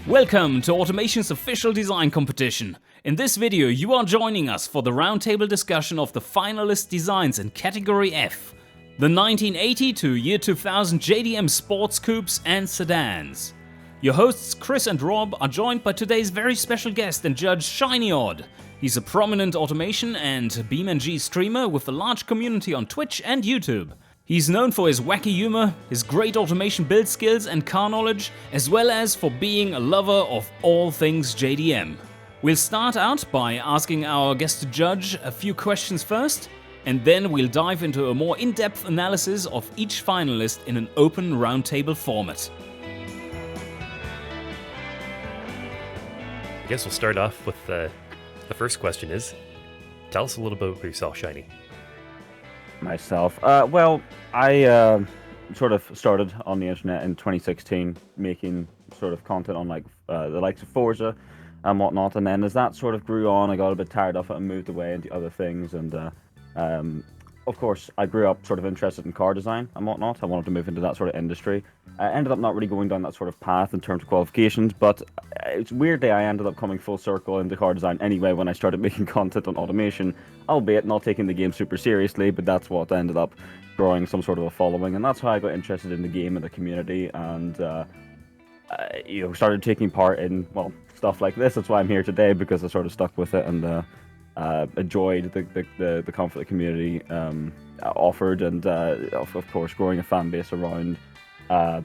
Welcome to Automation's official design competition. In this video you are joining us for the roundtable discussion of the finalist designs in Category F, the 1980 to year 2000 JDM Sports Coupes and Sedans. Your hosts Chris and Rob are joined by today's very special guest and judge Shinyodd. He's a prominent Automation and BeamNG streamer with a large community on Twitch and YouTube. He's known for his wacky humour, his great automation build skills and car knowledge, as well as for being a lover of all things JDM. We'll start out by asking our guest judge a few questions first, and then we'll dive into a more in-depth analysis of each finalist in an open roundtable format. I guess we'll start off with the first question is, tell us a little bit about yourself, Shiny. Myself. Well, I sort of started on the internet in 2016, making sort of content on like the likes of Forza and whatnot. And then as that sort of grew on, I got a bit tired of it and moved away into other things. And of course, I grew up sort of interested in car design and whatnot. I wanted to move into that sort of industry. I ended up not really going down that sort of path in terms of qualifications, but it's weirdly I ended up coming full circle into car design anyway when I started making content on automation, albeit not taking the game super seriously, but that's what ended up growing some sort of a following, and that's how I got interested in the game and the community, and started taking part in, well, stuff like this. That's why I'm here today, because I sort of stuck with it and enjoyed the conflict community offered, and of course growing a fan base around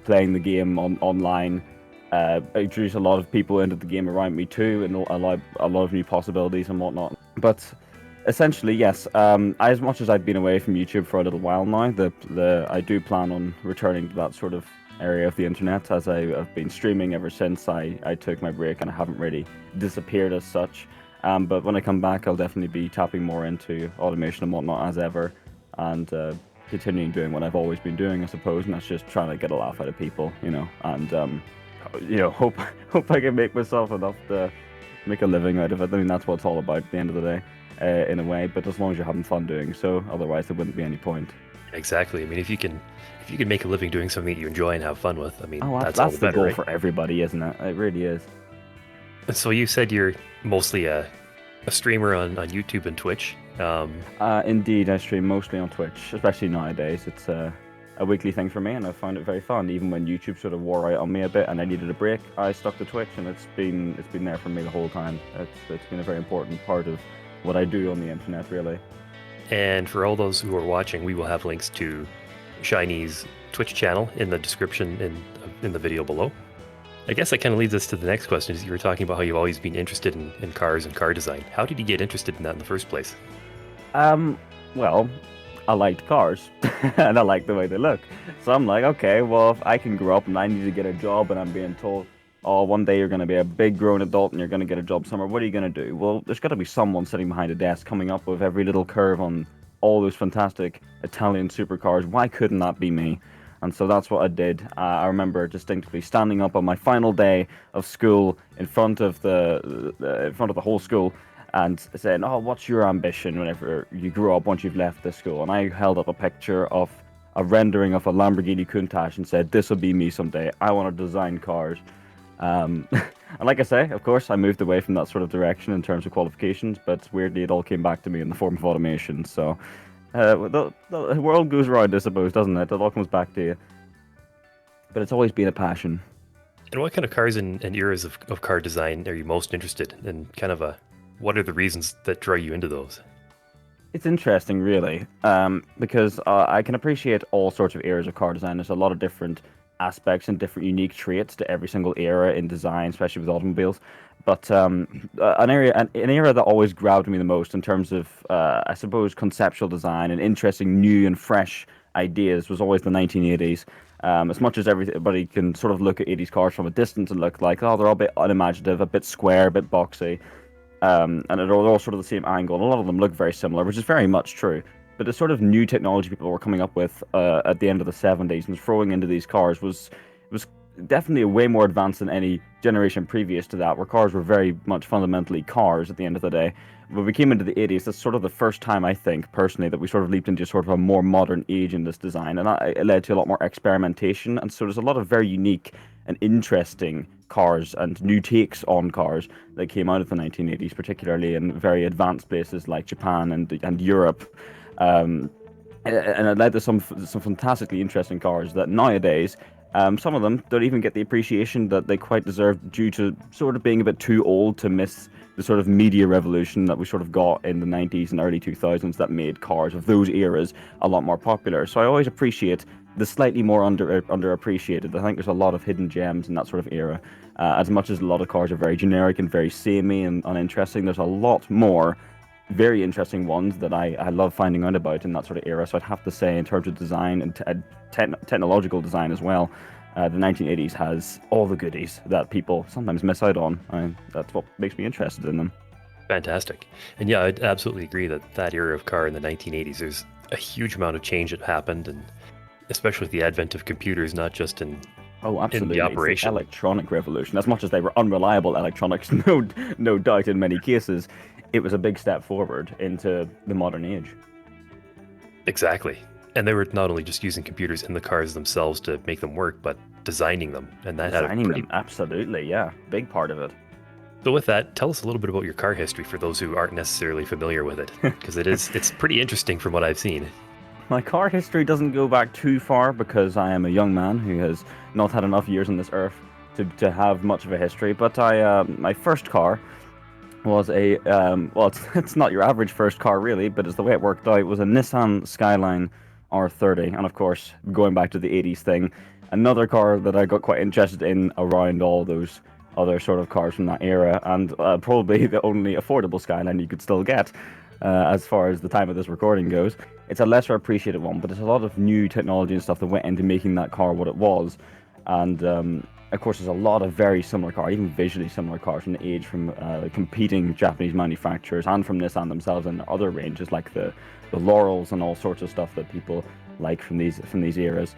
playing the game online. Introduced a lot of people into the game around me too, and allowed a lot of new possibilities and whatnot. But essentially, yes, as much as I've been away from YouTube for a little while now, I do plan on returning to that sort of area of the internet, as I've been streaming ever since I took my break, and I haven't really disappeared as such. But when I come back, I'll definitely be tapping more into automation and whatnot as ever, and continuing doing what I've always been doing, I suppose, and that's just trying to get a laugh out of people, and hope I can make myself enough to make a living out of it. I mean, that's what it's all about at the end of the day, in a way. But as long as you're having fun doing so, otherwise there wouldn't be any point. Exactly. I mean, if you can make a living doing something that you enjoy and have fun with, I mean, that's all the the better, goal right? for everybody, isn't it? It really is. So you said you're mostly a streamer on YouTube and Twitch. Indeed, I stream mostly on Twitch, especially nowadays. It's a weekly thing for me, and I found it very fun. Even when YouTube sort of wore out on me a bit and I needed a break, I stuck to Twitch, and it's been there for me the whole time. It's been a very important part of what I do on the internet, really. And for all those who are watching, we will have links to Shiny's Twitch channel in the description in the video below. I guess that kind of leads us to the next question. Is you were talking about how you've always been interested in cars and car design. How did you get interested in that in the first place? Well, I liked cars, and I liked the way they look. So I'm like, okay, well, if I can grow up and I need to get a job, and I'm being told, oh, one day you're going to be a big grown adult and you're going to get a job somewhere, what are you going to do? Well, there's got to be someone sitting behind a desk coming up with every little curve on all those fantastic Italian supercars. Why couldn't that be me? And so that's what I did. I remember distinctly standing up on my final day of school in front of the whole school and saying, "Oh, what's your ambition whenever you grow up once you've left this school?" And I held up a picture of a rendering of a Lamborghini Countach and said, "This will be me someday. I want to design cars." And like I say, of course, I moved away from that sort of direction in terms of qualifications, but weirdly, it all came back to me in the form of automation. So. The world goes around, I suppose, doesn't it? It all comes back to you. But it's always been a passion. And what kind of cars and eras of car design are you most interested in? And what are the reasons that draw you into those? It's interesting, really, because I can appreciate all sorts of eras of car design. There's a lot of different aspects and different unique traits to every single era in design, especially with automobiles. But an era that always grabbed me the most in terms of, I suppose, conceptual design and interesting new and fresh ideas was always the 1980s. As much as everybody can sort of look at 80s cars from a distance and look like, oh, they're all a bit unimaginative, a bit square, a bit boxy, and they're all sort of the same angle, and a lot of them look very similar, which is very much true. But the sort of new technology people were coming up with at the end of the 70s and throwing into these cars was definitely way more advanced than any generation previous to that, where cars were very much fundamentally cars at the end of the day. When we came into the 80s, that's sort of the first time, I think, personally, that we sort of leaped into sort of a more modern age in this design, and it led to a lot more experimentation, and so there's a lot of very unique and interesting cars and new takes on cars that came out of the 1980s, particularly in very advanced places like Japan and Europe. And it led to some fantastically interesting cars that nowadays, some of them don't even get the appreciation that they quite deserve due to sort of being a bit too old to miss the sort of media revolution that we sort of got in the 90s and early 2000s that made cars of those eras a lot more popular. So I always appreciate the slightly more underappreciated. I think there's a lot of hidden gems in that sort of era. As much as a lot of cars are very generic and very samey and uninteresting, there's a lot more very interesting ones that I love finding out about in that sort of era. So I'd have to say, in terms of design and technological design as well, the 1980s has all the goodies that people sometimes miss out on. That's what makes me interested in them. Fantastic. And yeah, I'd absolutely agree that that era of car in the 1980s, there's a huge amount of change that happened, and especially with the advent of computers, not just in absolutely. in the operation. It's the electronic revolution. As much as they were unreliable electronics, no doubt in many cases, it was a big step forward into the modern age. Exactly. And they were not only just using computers in the cars themselves to make them work, but designing them. And that designing them, absolutely, yeah. Big part of it. So with that, tell us a little bit about your car history for those who aren't necessarily familiar with it, because it's pretty interesting from what I've seen. My car history doesn't go back too far because I am a young man who has not had enough years on this earth to have much of a history. But my first car was a, well, it's not your average first car really, but it's the way it worked out. It was a Nissan Skyline R30. And of course, going back to the 80s thing, another car that I got quite interested in around all those other sort of cars from that era, and probably the only affordable Skyline you could still get as far as the time of this recording goes. It's a lesser appreciated one, but there's a lot of new technology and stuff that went into making that car what it was. And of course, there's a lot of very similar cars, even visually similar cars from the age, from competing Japanese manufacturers and from Nissan themselves and other ranges like the Laurels and all sorts of stuff that people like from these eras.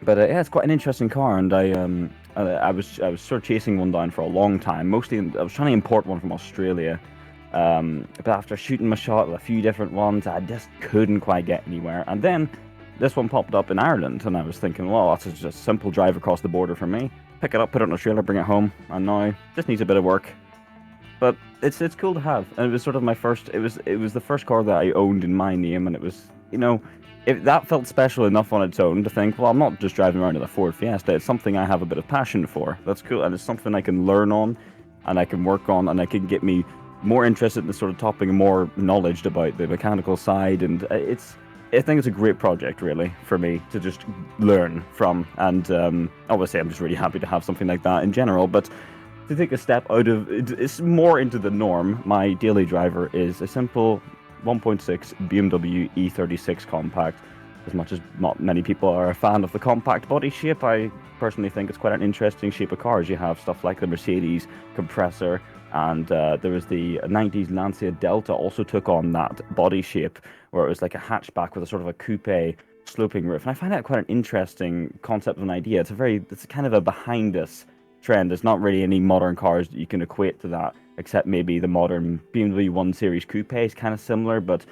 But yeah, it's quite an interesting car, and I was sort of chasing one down for a long time. Mostly, I was trying to import one from Australia, but after shooting my shot with a few different ones, I just couldn't quite get anywhere. And then this one popped up in Ireland, and I was thinking, well, that's just a simple drive across the border for me. Pick it up, put it on a trailer, bring it home, and now just needs a bit of work. But it's cool to have, and it was sort of my first. It was the first car that I owned in my name, and it was, you know, if that felt special enough on its own to think, well, I'm not just driving around in a Ford Fiesta. It's something I have a bit of passion for. That's cool, and it's something I can learn on, and I can work on, and I can get me more interested in the sort of topic and more knowledge about the mechanical side. And I think it's a great project, really, for me to just learn from. And obviously, I'm just really happy to have something like that in general. But to take a step out of it's more into the norm, my daily driver is a simple 1.6 BMW E36 compact. As much as not many people are a fan of the compact body shape, I personally think it's quite an interesting shape of cars. You have stuff like the Mercedes compressor, and there was the 90s Lancia Delta also took on that body shape, where it was like a hatchback with a sort of a coupe sloping roof. And I find that quite an interesting concept of an idea. It's kind of a behind us trend. There's not really any modern cars that you can equate to that, except maybe the modern BMW 1 Series Coupe is kind of similar, but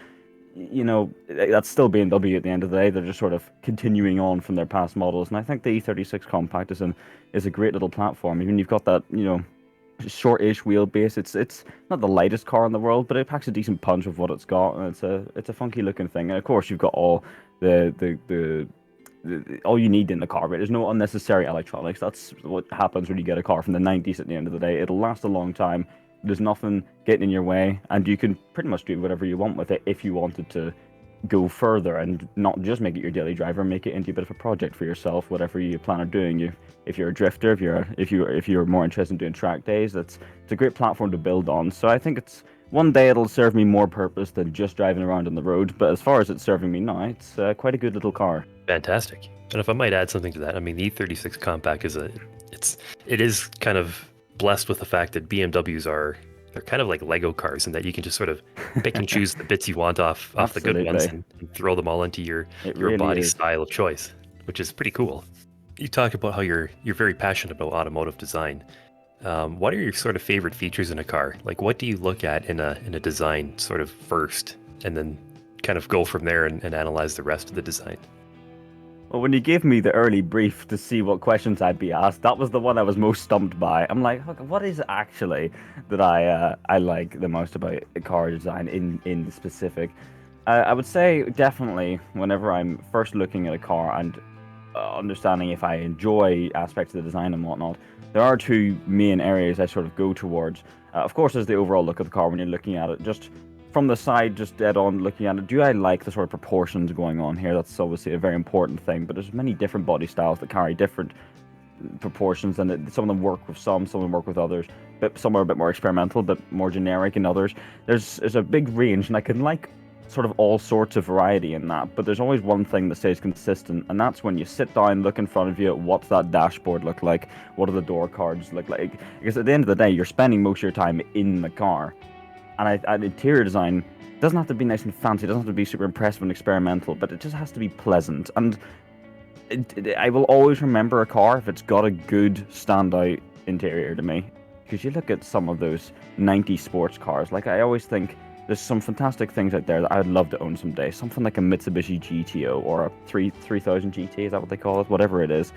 you know, that's still BMW at the end of the day. They're just sort of continuing on from their past models. And I think the E36 compact is a great little platform. Even you've got that, you know, short-ish wheelbase. It's not the lightest car in the world, but it packs a decent punch with what it's got, and it's a funky looking thing. And of course, you've got all all you need in the car, but there's no unnecessary electronics. That's what happens when you get a car from the 90s at the end of the day. It'll last a long time. There's nothing getting in your way, and you can pretty much do whatever you want with it if you wanted to go further and not just make it your daily driver, make it into a bit of a project for yourself, whatever you plan on doing. If you're a drifter, if you're more interested in doing track days, it's a great platform to build on. So I think one day it'll serve me more purpose than just driving around on the road. But as far as it's serving me now, it's quite a good little car. Fantastic. And if I might add something to that, I mean, the E36 compact it is kind of blessed with the fact that BMWs they're kind of like Lego cars, in that you can just sort of pick and choose the bits you want off the good ones and throw them all into your really body is. style of choice, which is pretty cool. You talk about how you're very passionate about automotive design. What are your sort of favorite features in a car? Like, what do you look at in a design sort of first, and then kind of go from there and analyze the rest of the design? Well, when you gave me the early brief to see what questions I'd be asked, that was the one I was most stumped by. I'm like, "Look, what is it actually that I like the most about car design in the specific?" I would say definitely whenever I'm first looking at a car and understanding if I enjoy aspects of the design and whatnot, there are two main areas I sort of go towards. Of course, there's the overall look of the car when you're looking at it. Just from the side, just dead on looking at it, do I like the sort of proportions going on here? That's obviously a very important thing, but there's many different body styles that carry different proportions, and some of them work with some of them work with others. But some are a bit more experimental, but more generic in others. There's a big range, and I can like sort of all sorts of variety in that, but there's always one thing that stays consistent, and that's when you sit down, look in front of you, what's that dashboard look like, what do the door cards look like, because at the end of the day, you're spending most of your time in the car, and interior design doesn't have to be nice and fancy, it doesn't have to be super impressive and experimental, but it just has to be pleasant, and I will always remember a car if it's got a good standout interior to me, because you look at some of those 90s sports cars, like I always think, there's some fantastic things out there that I'd love to own someday. Something like a Mitsubishi GTO or a 3000 GT, is that what they call it? Whatever it is.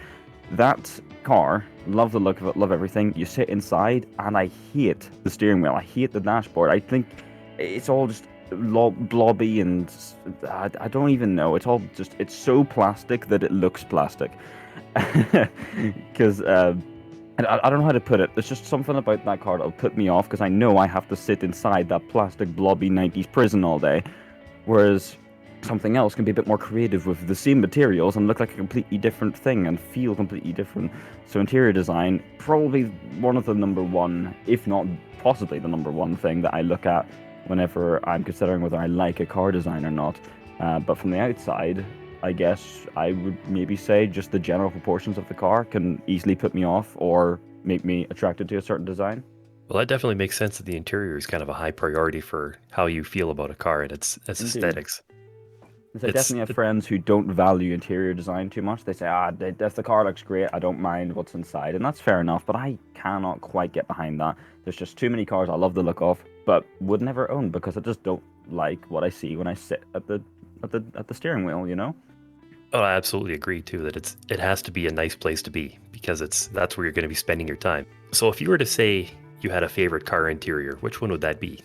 That car, love the look of it, love everything. You sit inside and I hate the steering wheel. I hate the dashboard. I think it's all just blobby and I don't even know. It's all just, it's so plastic that it looks plastic. Because I don't know how to put it. There's just something about that car that'll put me off because I know I have to sit inside that plastic blobby 90s prison all day. Whereas something else can be a bit more creative with the same materials and look like a completely different thing and feel completely different. So interior design, probably one of the number one, if not possibly the number one thing that I look at whenever I'm considering whether I like a car design or not. But from the outside, I guess I would maybe say just the general proportions of the car can easily put me off or make me attracted to a certain design. Well, that definitely makes sense that the interior is kind of a high priority for how you feel about a car and its aesthetics. I definitely have friends who don't value interior design too much. They say, if the car looks great, I don't mind what's inside. And that's fair enough, but I cannot quite get behind that. There's just too many cars I love the look of, but would never own because I just don't like what I see when I sit at the steering wheel, you know? Oh, I absolutely agree too that it has to be a nice place to be because that's where you're going to be spending your time. So if you were to say you had a favorite car interior, which one would that be?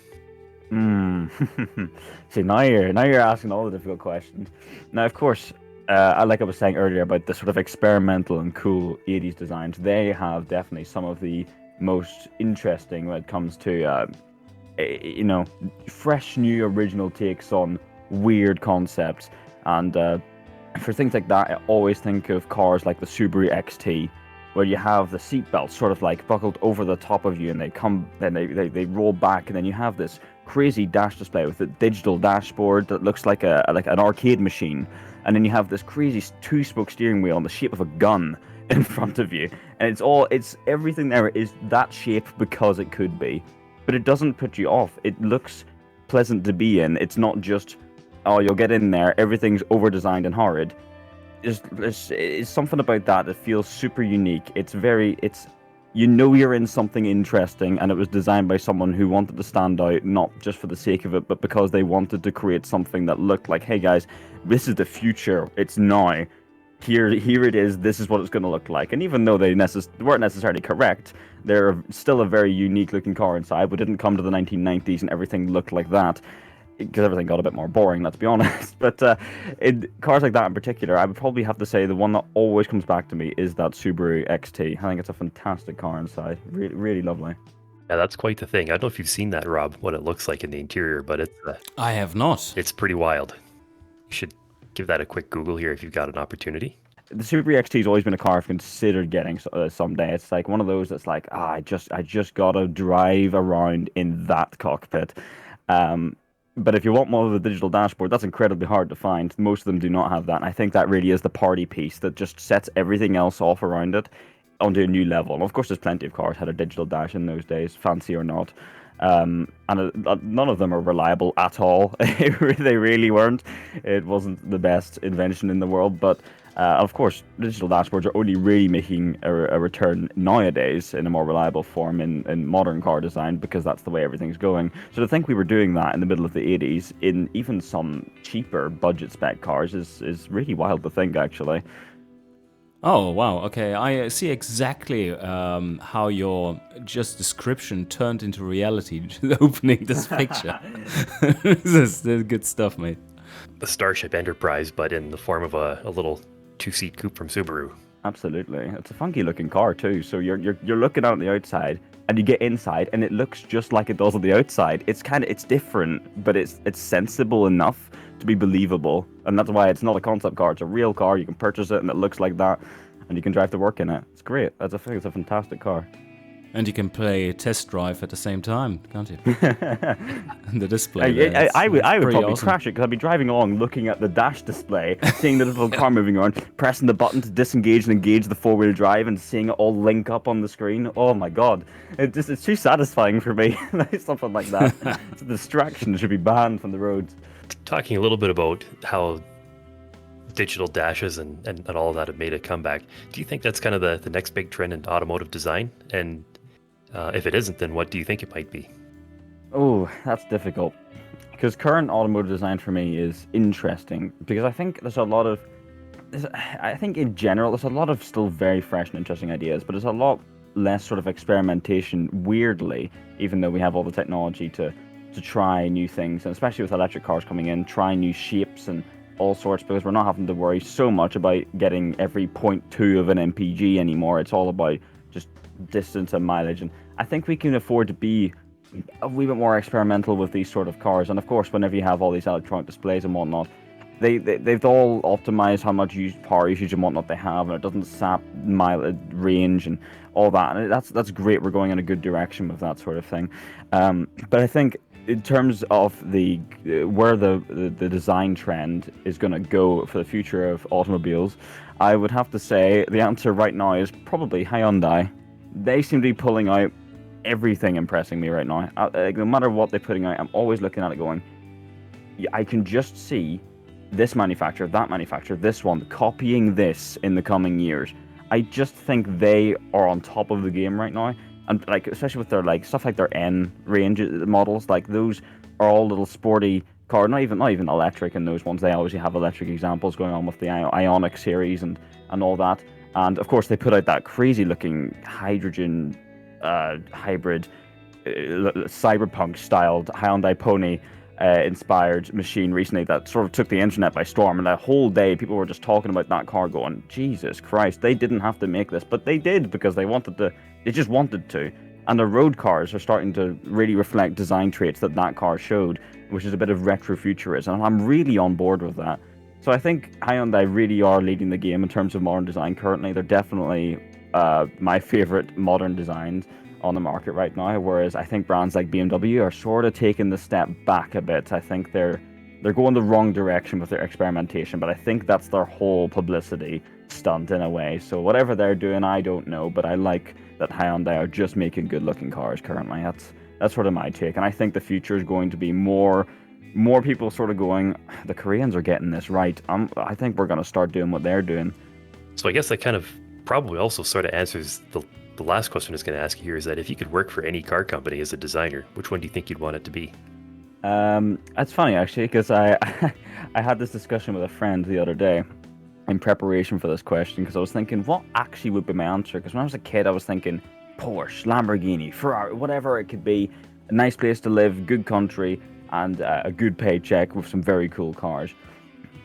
See, now you're asking all the difficult questions. Now, of course, like I was saying earlier about the sort of experimental and cool 80s designs, they have definitely some of the most interesting when it comes to fresh, new, original takes on weird concepts. And for things like that, I always think of cars like the Subaru XT, where you have the seatbelts sort of like buckled over the top of you, and they roll back, and then you have this crazy dash display with a digital dashboard that looks like an arcade machine, and then you have this crazy two-spoke steering wheel in the shape of a gun in front of you, and it's everything there is that shape because it could be, but it doesn't put you off. It looks pleasant to be in. It's not just, oh, you'll get in there, everything's over-designed and horrid. It's something about that feels super unique. You're in something interesting, and it was designed by someone who wanted to stand out, not just for the sake of it, but because they wanted to create something that looked like, hey guys, this is the future, it's now. Here it is, this is what it's going to look like. And even though they weren't necessarily correct, they're still a very unique looking car inside. We didn't come to the 1990s and everything looked like that, because everything got a bit more boring, let's be honest. But in cars like that in particular, I would probably have to say the one that always comes back to me is that Subaru XT. I think it's a fantastic car inside. Really, really lovely. Yeah, that's quite the thing. I don't know if you've seen that, Rob, what it looks like in the interior, but it's I have not. It's pretty wild. You should give that a quick Google here if you've got an opportunity. The Subaru XT has always been a car I've considered getting someday. It's like one of those that's like, I just gotta drive around in that cockpit. But if you want more of a digital dashboard, that's incredibly hard to find. Most of them do not have that. And I think that really is the party piece that just sets everything else off around it onto a new level. And of course, there's plenty of cars had a digital dash in those days, fancy or not. None of them are reliable at all. They really weren't. It wasn't the best invention in the world, but of course, digital dashboards are only really making a return nowadays in a more reliable form in modern car design, because that's the way everything's going. So to think we were doing that in the middle of the 80s in even some cheaper budget spec cars is really wild to think, actually. Oh, wow. Okay, I see exactly how your just description turned into reality opening this picture. This is good stuff, mate. The Starship Enterprise, but in the form of a little two-seat coupe from Subaru. Absolutely. It's a funky looking car too. So you're looking out on the outside and you get inside and it looks just like it does on the outside. It's different, but it's sensible enough to be believable. And that's why it's not a concept car. It's a real car. You can purchase it and it looks like that, and you can drive to work in it. It's great. It's a fantastic car. And you can play test drive at the same time, can't you? The display. I would probably awesome. crash it, because I'd be driving along looking at the dash display, seeing the little car moving around, pressing the button to disengage and engage the four-wheel drive, and seeing it all link up on the screen. Oh my god. It's too satisfying for me. Something like that. It's a distraction. It should be banned from the roads. Talking a little bit about how digital dashes and all of that have made a comeback, do you think that's kind of the next big trend in automotive design? And if it isn't, then what do you think it might be? Oh, that's difficult. Because current automotive design for me is interesting, because I think I think in general there's a lot of still very fresh and interesting ideas, but there's a lot less sort of experimentation, weirdly, even though we have all the technology to try new things, and especially with electric cars coming in, try new shapes and all sorts, because we're not having to worry so much about getting every 0.2 of an MPG anymore. It's all about just distance and mileage, and I think we can afford to be a wee bit more experimental with these sort of cars. And of course, whenever you have all these electronic displays and whatnot, they've all optimized how much power usage and whatnot they have, and it doesn't sap mileage, range, and all that. And that's great. We're going in a good direction with that sort of thing. But I think in terms of where the design trend is going to go for the future of automobiles, I would have to say the answer right now is probably Hyundai. They seem to be pulling out everything impressing me right now. No matter what they're putting out, I'm always looking at it going, I can just see this manufacturer, that manufacturer, this one copying this in the coming years. I just think they are on top of the game right now, and like especially with their like stuff like their N range models, like those are all little sporty cars, not even electric in those ones. They obviously have electric examples going on with the Ioniq series and all that, and of course they put out that crazy looking hydrogen hybrid cyberpunk styled Hyundai Pony inspired machine recently that sort of took the internet by storm, and that whole day people were just talking about that car going, Jesus Christ, they didn't have to make this, but they did, because they just wanted to. And the road cars are starting to really reflect design traits that car showed, which is a bit of retrofuturism, and I'm really on board with that. So I think Hyundai really are leading the game in terms of modern design currently. They're definitely my favorite modern designs on the market right now, whereas I think brands like BMW are sort of taking the step back a bit. I think they're going the wrong direction with their experimentation, but I think that's their whole publicity stunt in a way. So whatever they're doing, I don't know, but I like that Hyundai are just making good looking cars currently. That's sort of my take, and I think the future is going to be more people sort of going, the Koreans are getting this right. I think we're going to start doing what they're doing. So I guess that kind of probably also sort of answers the last question I was going to ask you here, is that if you could work for any car company as a designer, which one do you think you'd want it to be? That's funny actually, because I had this discussion with a friend the other day in preparation for this question, because I was thinking what actually would be my answer, because when I was a kid I was thinking Porsche, Lamborghini, Ferrari, whatever it could be, a nice place to live, good country, and a good paycheck with some very cool cars.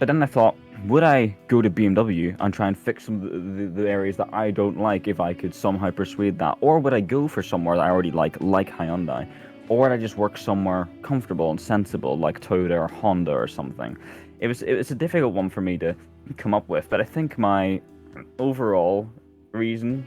But then I thought, would I go to BMW and try and fix some of the areas that I don't like if I could somehow persuade that? Or would I go for somewhere that I already like Hyundai? Or would I just work somewhere comfortable and sensible like Toyota or Honda or something? It was a difficult one for me to come up with, but I think my overall reason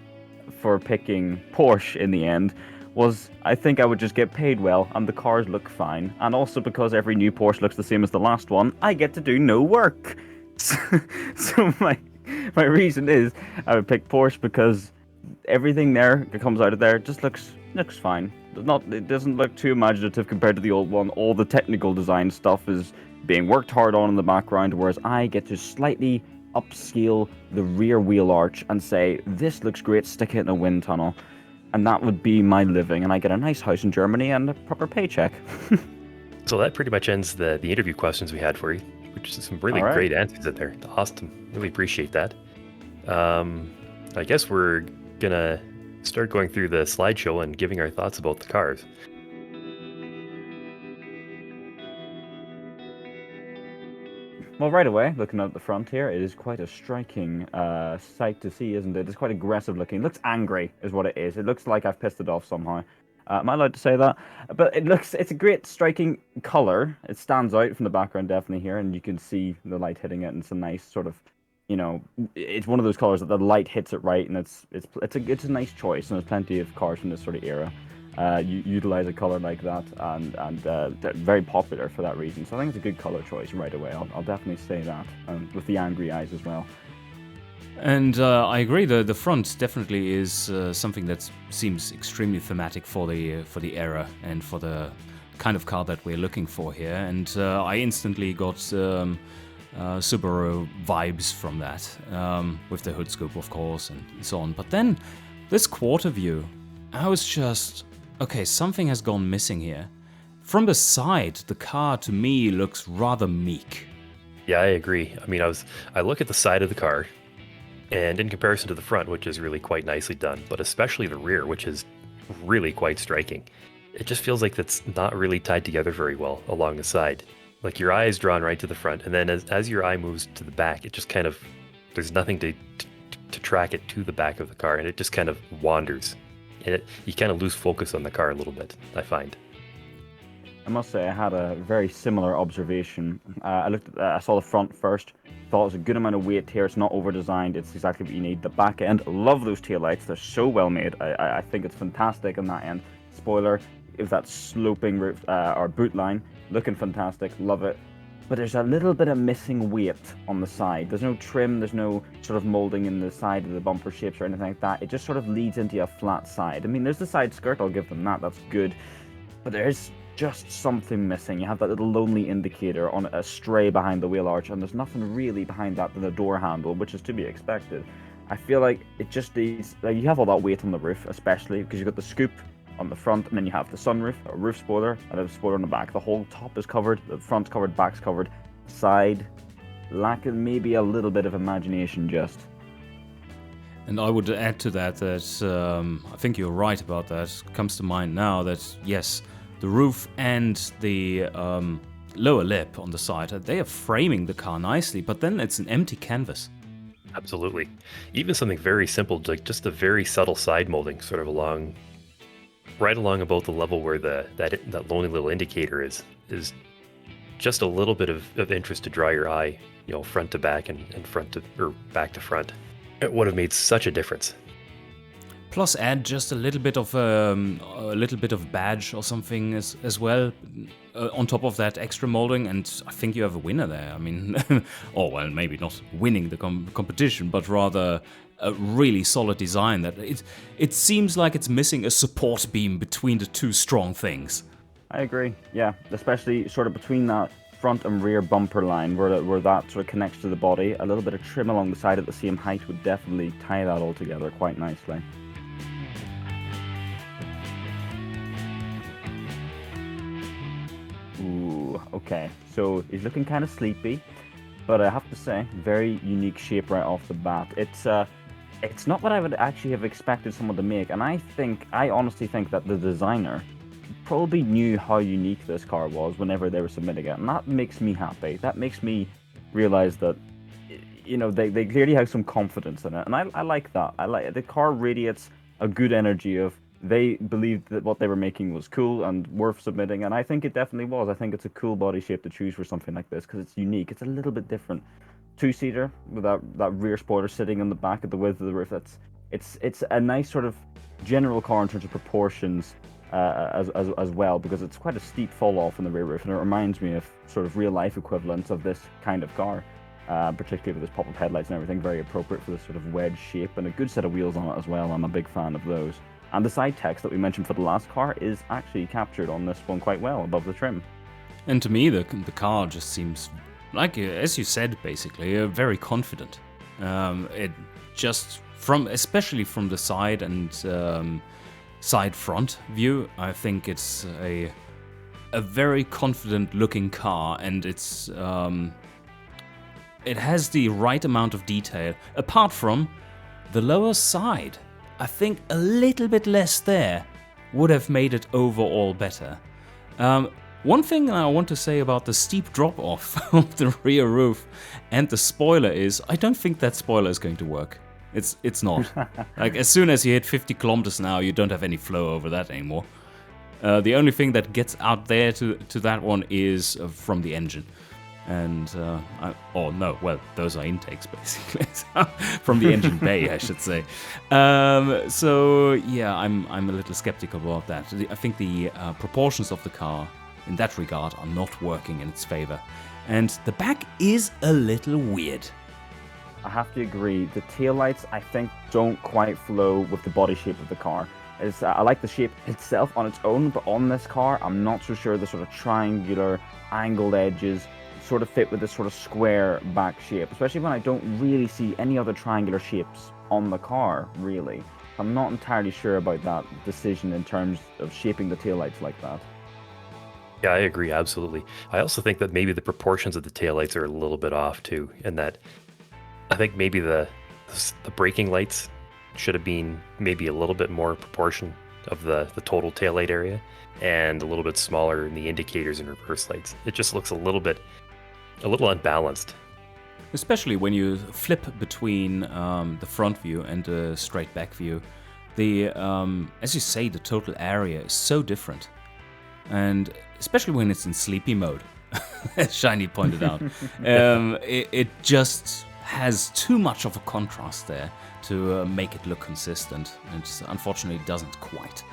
for picking Porsche in the end was I think I would just get paid well and the cars look fine. And also because every new Porsche looks the same as the last one, I get to do no work. So my reason is I would pick Porsche because everything there that comes out of there just looks fine. it doesn't look too imaginative compared to the old one. All the technical design stuff is being worked hard on in the background, whereas I get to slightly upscale the rear wheel arch and say, this looks great, stick it in a wind tunnel. And that would be my living, and I get a nice house in Germany and a proper paycheck. So that pretty much ends the interview questions we had for you, which is some really great answers in there. Awesome. Really appreciate that. I guess we're gonna start going through the slideshow and giving our thoughts about the cars. Well, right away, looking at the front here, it is quite a striking sight to see, isn't it? It's quite aggressive looking. It looks angry, is what it is. It looks like I've pissed it off somehow. Am I allowed to say that? But it's a great striking color. It stands out from the background definitely here, and you can see the light hitting it, and it's a nice sort of, it's one of those colors that the light hits it right, and it's a nice choice. And there's plenty of cars from this sort of era utilize a color like that, and they're very popular for that reason. So I think it's a good color choice right away. I'll definitely say that, with the angry eyes as well. And I agree. The front definitely is something that seems extremely thematic for the era and for the kind of car that we're looking for here. And I instantly got Subaru vibes from that, with the hood scoop, of course, and so on. But then this quarter view, I was just, okay, something has gone missing here. From the side, the car to me looks rather meek. Yeah, I agree. I mean, I look at the side of the car, and in comparison to the front, which is really quite nicely done, but especially the rear, which is really quite striking, it just feels like that's not really tied together very well along the side. Like your eye is drawn right to the front, and then as your eye moves to the back, it just kind of, there's nothing to track it to the back of the car, and it just kind of wanders. And you kind of lose focus on the car a little bit, I find. I must say I had a very similar observation. I saw the front first, thought it was a good amount of weight here. It's not over-designed. It's exactly what you need. The back end, love those taillights. They're so well made. I think it's fantastic on that end. Spoiler, if that sloping roof or boot line, looking fantastic. Love it. But there's a little bit of missing weight on the side. There's no trim, there's no sort of molding in the side of the bumper shapes or anything like that. It just sort of leads into a flat side. I mean, there's the side skirt, I'll give them that, that's good. But there's just something missing. You have that little lonely indicator on a stray behind the wheel arch, and there's nothing really behind that than the door handle, which is to be expected. I feel like it just needs, like, you have all that weight on the roof, especially because you've got the scoop on the front, and then you have the sunroof, a roof spoiler, and a spoiler on the back. The whole top is covered, the front's covered, back's covered, side lacking maybe a little bit of imagination just. And I would add to that I think you're right about that. It comes to mind now that, yes, the roof and the lower lip on the side, they are framing the car nicely, but then it's an empty canvas. Absolutely. Even something very simple, like just a very subtle side molding, sort of right along about the level where that lonely little indicator is just a little bit of interest to draw your eye, front to back and back to front. It would have made such a difference. Plus, add just a little bit of badge or something as well on top of that extra molding, and I think you have a winner there. I mean, or well, maybe not winning the competition, but rather a really solid design. That it seems like it's missing a support beam between the two strong things. I agree. Yeah, especially sort of between that front and rear bumper line where that sort of connects to the body. A little bit of trim along the side at the same height would definitely tie that all together quite nicely. Ooh, okay. So he's looking kind of sleepy, but I have to say, very unique shape right off the bat. It's not what I would actually have expected someone to make, and I honestly think that the designer probably knew how unique this car was whenever they were submitting it, and that makes me happy. That makes me realize that, they clearly have some confidence in it, and I like that. I like the car radiates a good energy of they believed that what they were making was cool and worth submitting, and I think it definitely was. I think it's a cool body shape to choose for something like this because it's unique. It's a little bit different. Two-seater with that rear spoiler sitting on the back at the width of the roof. It's a nice sort of general car in terms of proportions as well, because it's quite a steep fall off in the rear roof, and it reminds me of sort of real life equivalents of this kind of car, particularly with this pop-up headlights and everything. Very appropriate for this sort of wedge shape, and a good set of wheels on it as well. I'm a big fan of those. And the side text that we mentioned for the last car is actually captured on this one quite well above the trim. And to me, the car just seems like, as you said, basically, very confident. It just especially from the side and side front view, I think it's a very confident looking car, and it's it has the right amount of detail. Apart from the lower side, I think a little bit less there would have made it overall better. One thing I want to say about the steep drop-off of the rear roof and the spoiler is, I don't think that spoiler is going to work. It's not. Like, as soon as you hit 50 kilometers an hour, you don't have any flow over that anymore. The only thing that gets out there to that one is from the engine. And, those are intakes, basically. From the engine bay, I should say. So, yeah, I'm a little skeptical about that. I think the proportions of the car in that regard are not working in its favor. And the back is a little weird. I have to agree. The taillights, I think, don't quite flow with the body shape of the car. I like the shape itself on its own, but on this car, I'm not so sure the sort of triangular, angled edges sort of fit with this sort of square back shape, especially when I don't really see any other triangular shapes on the car, really. I'm not entirely sure about that decision in terms of shaping the taillights like that. Yeah, I agree, absolutely. I also think that maybe the proportions of the taillights are a little bit off too, and that I think maybe the braking lights should have been maybe a little bit more proportion of the total taillight area, and a little bit smaller in the indicators and reverse lights. It just looks a little unbalanced. Especially when you flip between the front view and the straight back view. As you say, the total area is so different. And especially when it's in sleepy mode, as Shiny pointed out, it just has too much of a contrast there to make it look consistent. It unfortunately doesn't quite.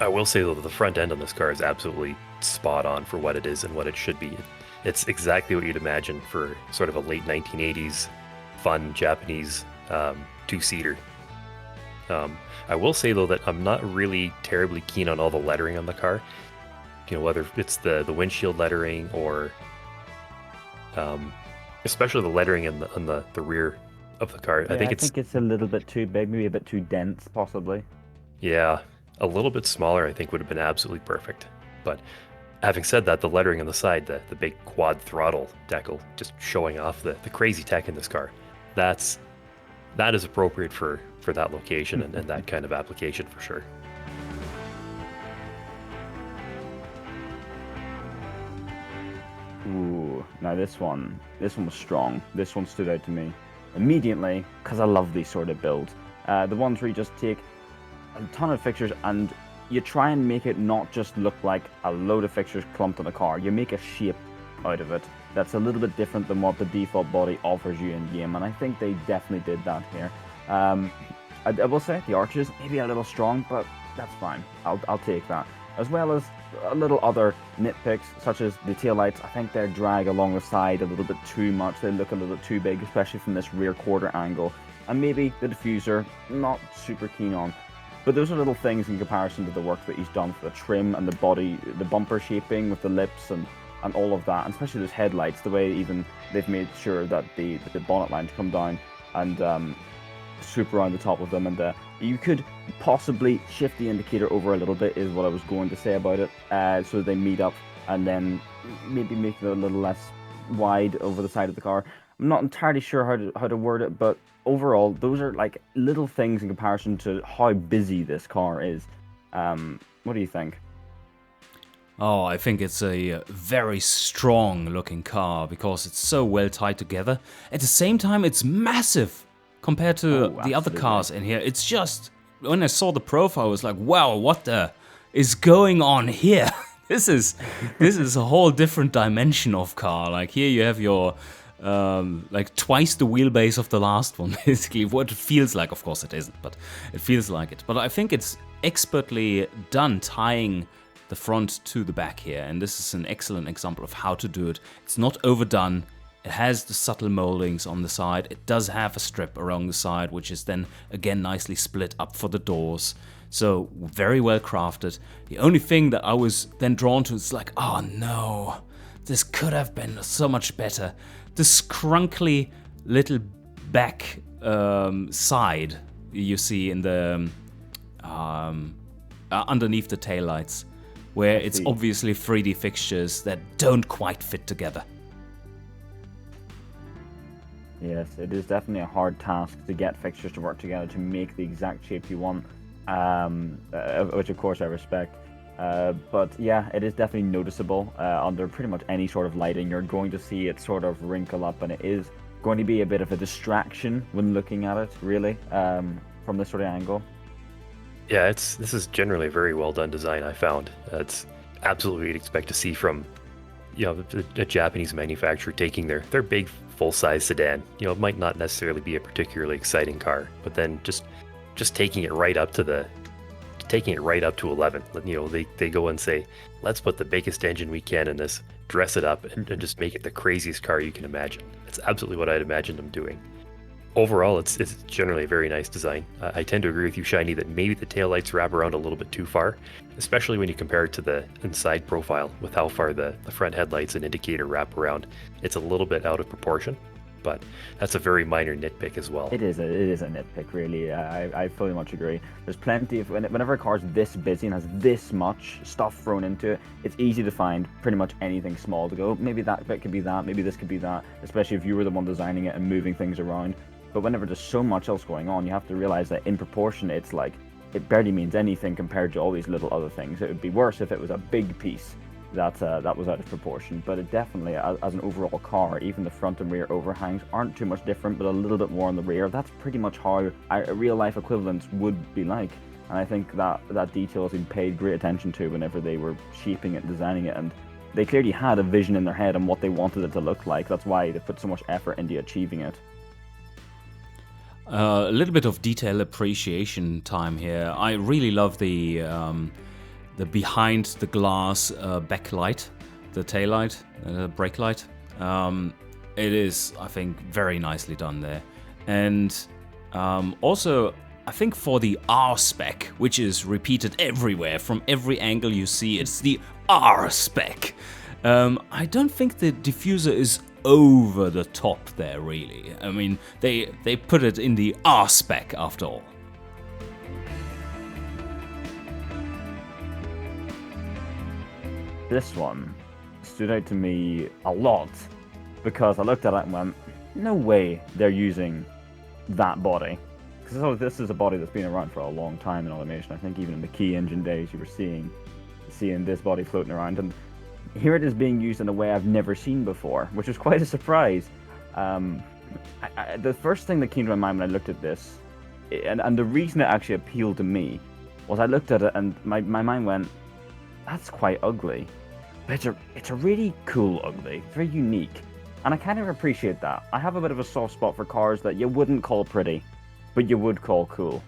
I will say though that the front end on this car is absolutely spot on for what it is and what it should be. It's exactly what you'd imagine for sort of a late 1980s fun Japanese two-seater. I will say though that I'm not really terribly keen on all the lettering on the car. You know, whether it's the windshield lettering or especially the lettering on the rear of the car. Yeah, I think it's a little bit too big, maybe a bit too dense, possibly. Yeah, a little bit smaller I think would have been absolutely perfect. But having said that, the lettering on the side, the big quad throttle decal, just showing off the crazy tech in this car, that is appropriate for that location and that kind of application for sure. Ooh, now this one was strong. This one stood out to me immediately because I love these sort of builds. The ones where you just take a ton of fixtures and you try and make it not just look like a load of fixtures clumped on a car. You make a shape out of it that's a little bit different than what the default body offers you in game, and I think they definitely did that here. I will say the arches maybe a little strong, but that's fine. I'll take that. As well as a little other nitpicks, such as the taillights. I think they drag along the side a little bit too much. They look a little bit too big, especially from this rear quarter angle. And maybe the diffuser, not super keen on. But those are little things in comparison to the work that he's done for the trim and the body, the bumper shaping with the lips and all of that. And especially those headlights, the way even they've made sure that the bonnet lines come down and swoop around the top of them. And you could possibly shift the indicator over a little bit is what I was going to say about it, so they meet up and then maybe make it a little less wide over the side of the car. I'm not entirely sure how to word it, but overall those are like little things in comparison to how busy this car is. What do you think? Oh, I think it's a very strong looking car because it's so well tied together. At the same time, it's massive compared to the other cars in here. It's just, when I saw the profile, I was like, wow, what the is going on here? This is a whole different dimension of car. Like here you have your like twice the wheelbase of the last one, basically. What it feels like, of course it isn't, but it feels like it. But I think it's expertly done tying the front to the back here, and this is an excellent example of how to do it. It's not overdone, It has the subtle moldings on the side. It does have a strip along the side, which is then again nicely split up for the doors. So very well crafted. The only thing that I was then drawn to is like, oh no, this could have been so much better. The scrunkly little back side you see in the underneath the taillights, where it's obviously 3D fixtures that don't quite fit together. Yes, it is definitely a hard task to get fixtures to work together to make the exact shape you want, which of course I respect. But yeah, it is definitely noticeable under pretty much any sort of lighting. You're going to see it sort of wrinkle up, and it is going to be a bit of a distraction when looking at it, really, from this sort of angle. Yeah, this is generally a very well done design, I found. It's absolutely what you'd expect to see from, you know, a Japanese manufacturer taking their big full-size sedan. You know, it might not necessarily be a particularly exciting car, but then just taking it right up to 11. You know, they go and say, let's put the biggest engine we can in this, dress it up, and just make it the craziest car you can imagine. It's absolutely what I'd imagined them doing. Overall, it's generally a very nice design. I tend to agree with you, Shiny, that maybe the taillights wrap around a little bit too far, especially when you compare it to the inside profile with how far the front headlights and indicator wrap around. It's a little bit out of proportion, but that's a very minor nitpick as well. It is a nitpick, really. I fully much agree. There's plenty of, whenever a car's this busy and has this much stuff thrown into it, it's easy to find pretty much anything small to go, maybe that bit could be that, maybe this could be that, especially if you were the one designing it and moving things around. But whenever there's so much else going on, you have to realize that in proportion, it's like, it barely means anything compared to all these little other things. It would be worse if it was a big piece that was out of proportion. But it definitely, as an overall car, even the front and rear overhangs aren't too much different, but a little bit more on the rear. That's pretty much how a real-life equivalent would be like. And I think that detail has been paid great attention to whenever they were shaping it, designing it, and they clearly had a vision in their head on what they wanted it to look like. That's why they put so much effort into achieving it. A little bit of detail appreciation time here. I really love the behind the glass backlight, the taillight, brake light. It is, I think, very nicely done there. And also, I think for the R spec, which is repeated everywhere from every angle you see, it's the R spec. I don't think the diffuser is over the top there, really. I mean, they put it in the R spec after all. This one stood out to me a lot because I looked at it and went, no way they're using that body. Because this is a body that's been around for a long time in automation. I think even in the key engine days you were seeing this body floating around, and here it is being used in a way I've never seen before, which was quite a surprise. The first thing that came to my mind when I looked at this, and the reason it actually appealed to me, was I looked at it and my mind went, that's quite ugly. But it's a really cool ugly, very unique. And I kind of appreciate that. I have a bit of a soft spot for cars that you wouldn't call pretty, but you would call cool.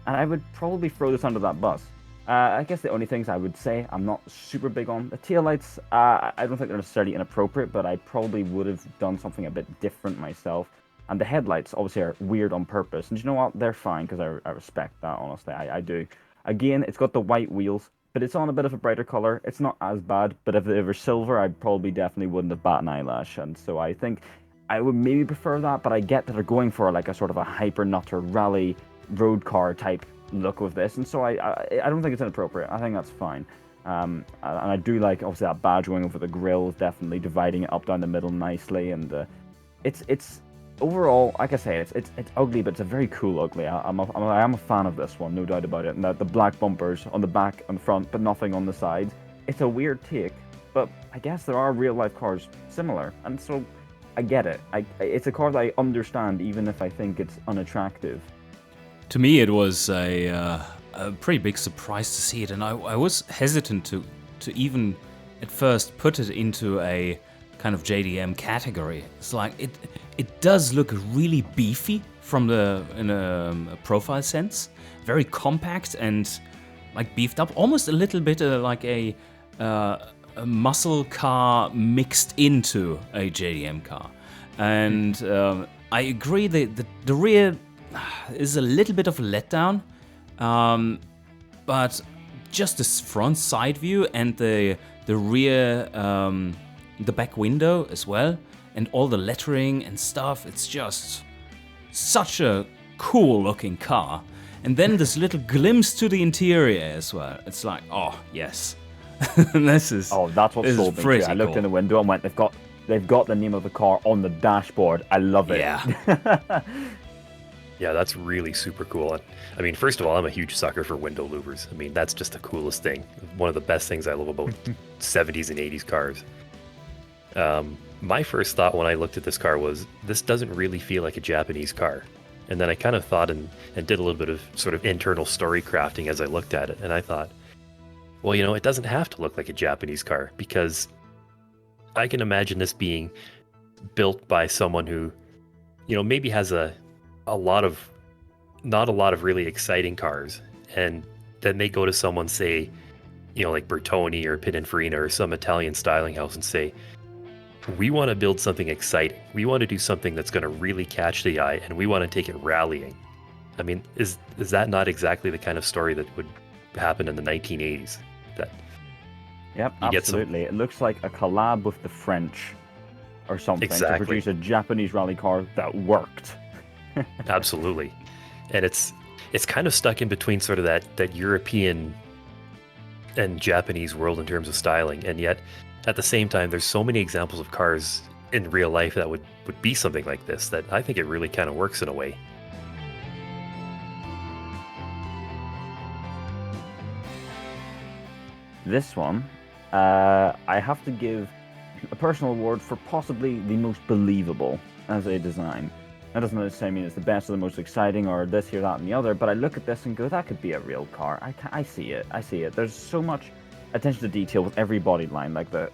And I would probably throw this under that bus. I guess the only things I would say I'm not super big on. The taillights, I don't think they're necessarily inappropriate, but I probably would have done something a bit different myself. And the headlights obviously are weird on purpose. And you know what? They're fine because I respect that, honestly. I do. Again, it's got the white wheels, but it's on a bit of a brighter color. It's not as bad, but if they were silver, I probably definitely wouldn't have bat an eyelash. And so I think I would maybe prefer that, but I get that they're going for like a sort of a hyper nutter rally road car type look with this, and so I don't think it's inappropriate. I think that's fine. And I do like obviously that badge going over the grille, definitely dividing it up down the middle nicely, and it's overall, like I say, it's ugly, but it's a very cool ugly. I am a fan of this one, no doubt about it. And the black bumpers on the back and front, but nothing on the sides. It's a weird take, but I guess there are real life cars similar, and so I get it. It's a car that I understand, even if I think it's unattractive. To me, it was a pretty big surprise to see it, and I was hesitant to even at first put it into a kind of JDM category. It's like it does look really beefy from in a profile sense, very compact and like beefed up, almost a little bit like a muscle car mixed into a JDM car. And I agree that the rear is a little bit of a letdown, but just this front side view and the rear, the back window as well, and all the lettering and stuff, it's just such a cool looking car. And then this little glimpse to the interior as well. It's like, oh yes, this is. Oh, that's what sold me too. I looked in the window and went, they've got the name of the car on the dashboard. I love it. Yeah. Yeah, that's really super cool. I mean, first of all, I'm a huge sucker for window louvers. I mean, that's just the coolest thing. One of the best things I love about 70s and 80s cars. My first thought when I looked at this car was, this doesn't really feel like a Japanese car. And then I kind of thought and did a little bit of sort of internal story crafting as I looked at it. And I thought, well, you know, it doesn't have to look like a Japanese car, because I can imagine this being built by someone who, you know, maybe has not a lot of really exciting cars, and then they go to someone, say, you know, like Bertoni or Pininfarina or some Italian styling house and say, we want to build something exciting. We want to do something that's going to really catch the eye, and we want to take it rallying. I mean, is that not exactly the kind of story that would happen in the 1980s? That Yep, absolutely. It looks like a collab with the French or something to produce a Japanese rally car that worked. Absolutely. And it's kind of stuck in between sort of that European and Japanese world in terms of styling, and yet at the same time there's so many examples of cars in real life that would be something like this, that I think it really kind of works in a way. This one, I have to give a personal award for possibly the most believable as a design. That doesn't necessarily mean it's the best or the most exciting or this, here, that, and the other, but I look at this and go, that could be a real car. I see it. There's so much attention to detail with every body line. Like the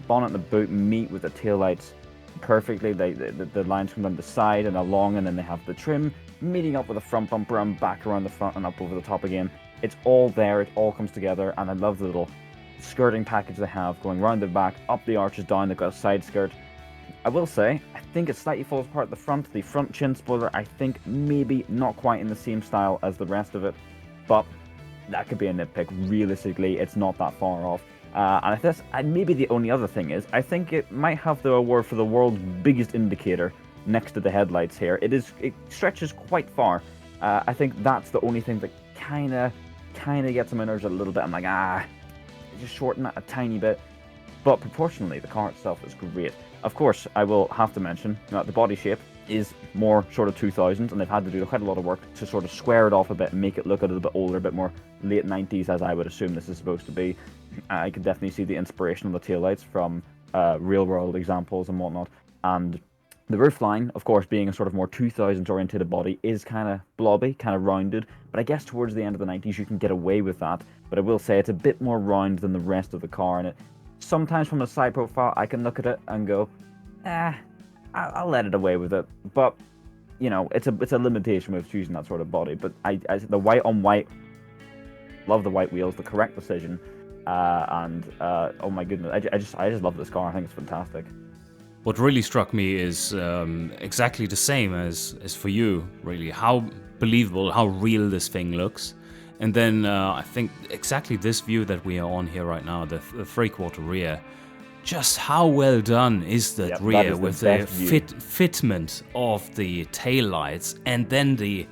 bonnet and the boot meet with the taillights perfectly. The lines come down the side and along, and then they have the trim meeting up with the front bumper and back around the front and up over the top again. It's all there. It all comes together, and I love the little skirting package they have going round the back, up the arches, down. They've got a side skirt. I will say, I think it slightly falls apart at the front. The front chin spoiler, I think maybe not quite in the same style as the rest of it, but that could be a nitpick. Realistically, it's not that far off. And if this, maybe the only other thing is, I think it might have the award for the world's biggest indicator next to the headlights here. It stretches quite far. I think that's the only thing that kind of gets on my nerves a little bit. I'm like, just shorten that a tiny bit. But proportionally, the car itself is great. Of course, I will have to mention that the body shape is more sort of 2000s, and they've had to do quite a lot of work to sort of square it off a bit and make it look a little bit older, a bit more late 90s, as I would assume this is supposed to be. I can definitely see the inspiration of the taillights from real-world examples and whatnot. And the roofline, of course, being a sort of more 2000s oriented body, is kind of blobby, kind of rounded. But I guess towards the end of the 90s, you can get away with that. But I will say it's a bit more round than the rest of the car, and sometimes from a side profile, I can look at it and go, I'll let it away with it. But, you know, it's a limitation with choosing that sort of body. But I the white on white, love the white wheels, the correct decision. Oh my goodness, I just love this car. I think it's fantastic. What really struck me is exactly the same as for you, really. How believable, how real this thing looks. And then I think exactly this view that we are on here right now, the three-quarter rear, just how well done is that rear with the fitment of the taillights, and then the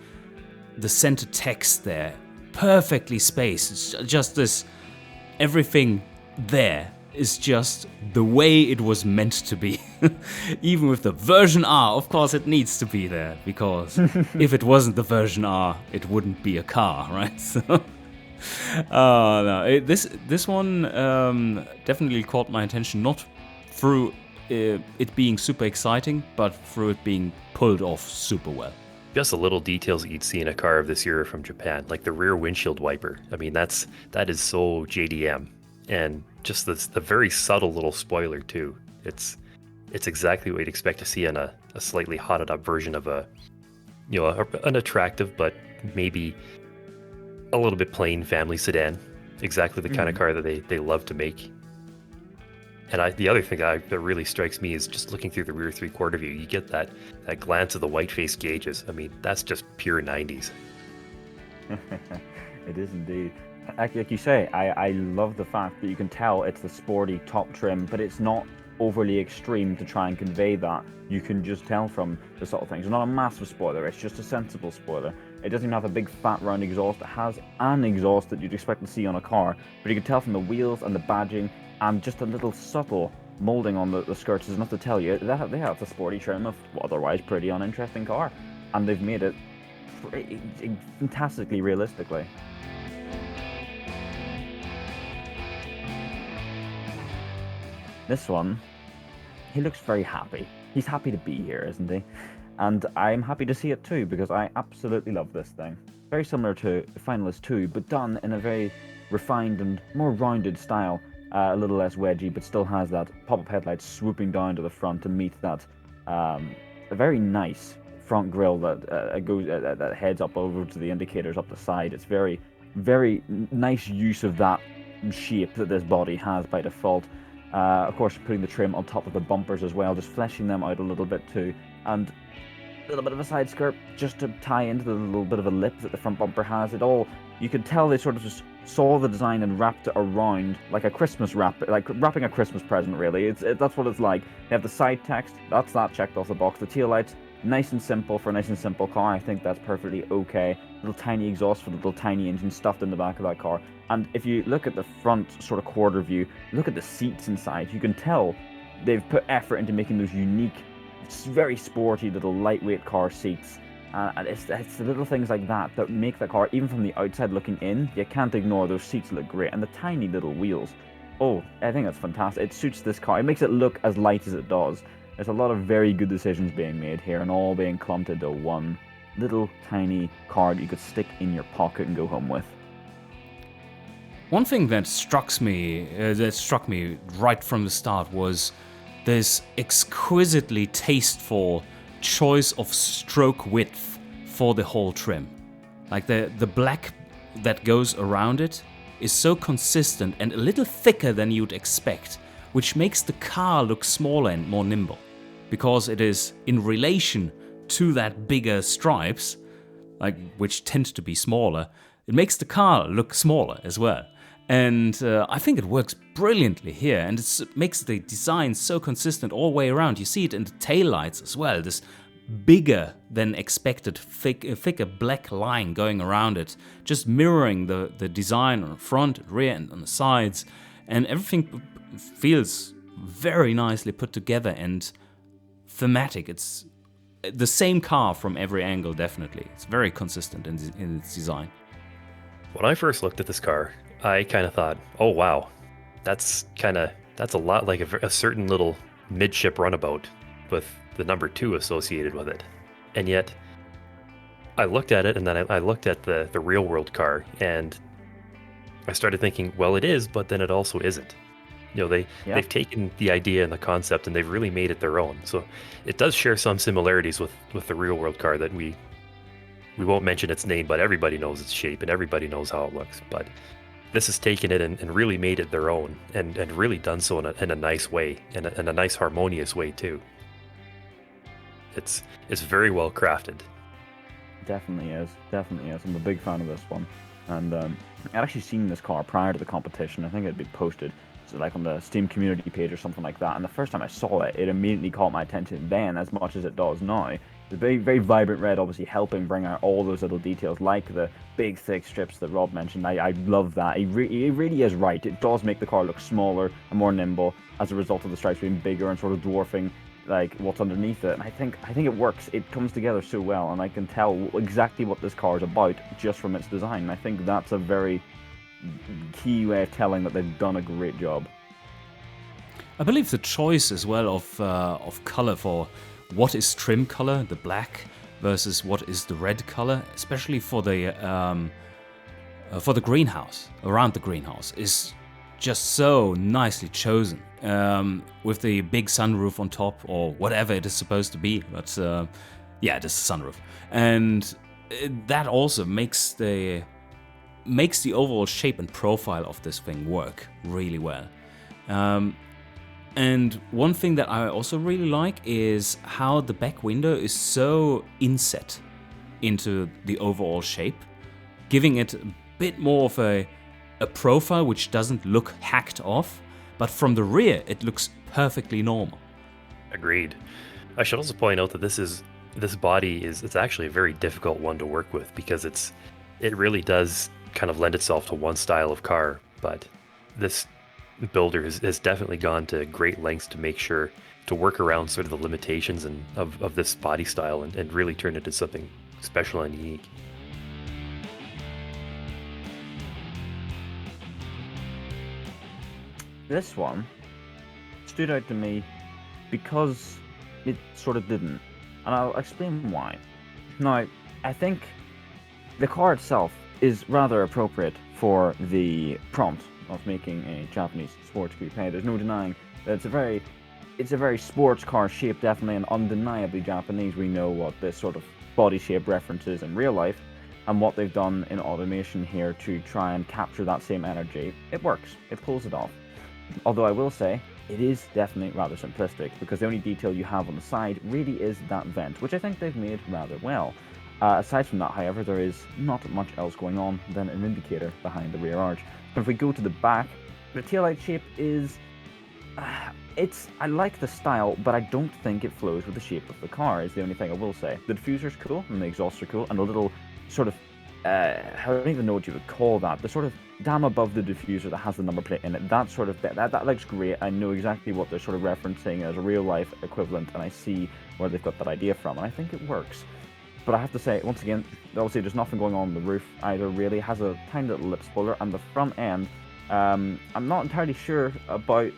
center text there, perfectly spaced. It's just this, everything there is just the way it was meant to be. Even with the version R, of course it needs to be there, because if it wasn't the version R, it wouldn't be a car, right? So, no, this one definitely caught my attention, not through it being super exciting, but through it being pulled off super well. Just the little details that you'd see in a car of this era from Japan, like the rear windshield wiper. I mean, that is so JDM. And just the very subtle little spoiler too. It's exactly what you'd expect to see in a slightly hotted up version of an attractive but maybe a little bit plain family sedan. Exactly the kind of car that they love to make. And the other thing that really strikes me is just looking through the rear three-quarter view, you get that glance of the white face gauges. I mean, that's just pure 90s. It is indeed. Like you say, I love the fact that you can tell it's the sporty top trim, but it's not overly extreme to try and convey that. You can just tell from the sort of things. It's not a massive spoiler, it's just a sensible spoiler. It doesn't even have a big fat round exhaust. It has an exhaust that you'd expect to see on a car, but you can tell from the wheels and the badging and just a little subtle molding on the skirts is enough to tell you that they have the sporty trim of otherwise pretty uninteresting car, and they've made it fantastically realistically. This one, he looks very happy. He's happy to be here, isn't he? And I'm happy to see it too, because I absolutely love this thing. Very similar to Finalist 2, but done in a very refined and more rounded style. A little less wedgy, but still has that pop-up headlights swooping down to the front to meet that a very nice front grille that goes that heads up over to the indicators up the side. It's very, very nice use of that shape that this body has by default. Of course, putting the trim on top of the bumpers as well, just fleshing them out a little bit too, and a little bit of a side skirt just to tie into the little bit of a lip that the front bumper has. It all, you could tell they sort of just saw the design and wrapped it around like a Christmas wrap, like wrapping a Christmas present. Really, that's what it's like. They have the side text, that's that checked off the box. The tail lights, nice and simple for a nice and simple car. I think that's perfectly okay. Little tiny exhaust for the little tiny engine stuffed in the back of that car. And if you look at the front sort of quarter view, look at the seats inside, you can tell they've put effort into making those unique, very sporty little lightweight car seats. And it's the little things like that that make the car, even from the outside looking in, you can't ignore. Those seats look great. And the tiny little wheels. Oh, I think that's fantastic. It suits this car. It makes it look as light as it does. There's a lot of very good decisions being made here, and all being clumped into one little tiny car that you could stick in your pocket and go home with. One thing that struck me right from the start was this exquisitely tasteful choice of stroke width for the whole trim. Like the black that goes around it is so consistent and a little thicker than you'd expect, which makes the car look smaller and more nimble, because it is in relation to that bigger stripes, like which tend to be smaller. It makes the car look smaller as well. And I think it works brilliantly here, and it makes the design so consistent all the way around. You see it in the taillights as well, this bigger than expected thicker black line going around it, just mirroring the design on the front, rear, and on the sides. And everything feels very nicely put together and thematic. It's the same car from every angle, definitely. It's very consistent in its design. When I first looked at this car, I kind of thought, oh wow, that's a lot like a certain little midship runabout with the number 2 associated with it. And yet, I looked at it, and then I looked at the real world car, and I started thinking, well, it is, but then it also isn't. You know, they've taken the idea and the concept, and they've really made it their own. So it does share some similarities with the real world car that we won't mention its name, but everybody knows its shape and everybody knows how it looks. But this has taken it and really made it their own, and really done so in a nice way, in a nice harmonious way too. It's very well crafted. Definitely is. I'm a big fan of this one. And I'd actually seen this car prior to the competition. I think it had been posted like on the Steam community page or something like that. And the first time I saw it, it immediately caught my attention then as much as it does now. The very, very vibrant red obviously helping bring out all those little details, like the big thick strips that Rob mentioned. I love that. He really is right. It does make the car look smaller and more nimble as a result of the stripes being bigger and sort of dwarfing like what's underneath it. And I think it works. It comes together so well, and I can tell exactly what this car is about just from its design. And I think that's a very key way of telling that they've done a great job. I believe the choice as well of color for what is trim color, the black, versus what is the red color, especially for the greenhouse, around the greenhouse, is just so nicely chosen, with the big sunroof on top, or whatever it is supposed to be. But yeah, it is a sunroof, and that also makes the overall shape and profile of this thing work really well. And one thing that I also really like is how the back window is so inset into the overall shape, giving it a bit more of a profile which doesn't look hacked off, but from the rear it looks perfectly normal. Agreed. I should also point out that this body it's actually a very difficult one to work with because it really does kind of lend itself to one style of car, but this builder has definitely gone to great lengths to make sure to work around sort of the limitations of this body style and really turn it into something special and unique. This one stood out to me because it sort of didn't, and I'll explain why. Now, I think the car itself is rather appropriate for the prompt of making a Japanese sports coupe. There's no denying that it's a very sports car shape, definitely, and undeniably Japanese. We know what this sort of body shape references in real life, and what they've done in automation here to try and capture that same energy. It works. It pulls it off. Although I will say, it is definitely rather simplistic, because the only detail you have on the side really is that vent, which I think they've made rather well. Aside from that, however, there is not much else going on than an indicator behind the rear arch. But if we go to the back, the taillight shape is... I like the style, but I don't think it flows with the shape of the car, is the only thing I will say. The diffuser's cool, and the exhausts are cool, and a little sort of... I don't even know what you would call that. The sort of dam above the diffuser that has the number plate in it, that sort of bit, that looks great. I know exactly what they're sort of referencing as a real-life equivalent, and I see where they've got that idea from, and I think it works. But I have to say, once again, obviously there's nothing going on the roof either, really. It has a tiny little lip spoiler, and the front end, I'm not entirely sure about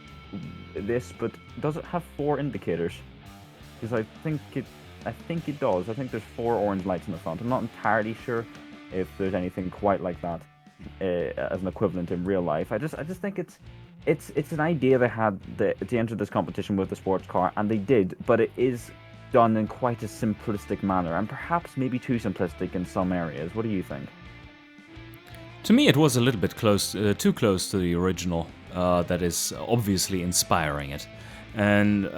this, but does it have 4 indicators? Because I think it does. I think there's 4 orange lights in the front. I'm not entirely sure if there's anything quite like that as an equivalent in real life. I just think it's an idea they had to enter this competition with the sports car, and they did, but it is done in quite a simplistic manner, and perhaps maybe too simplistic in some areas. What do you think? To me, it was a little bit too close to the original. That is obviously inspiring it, and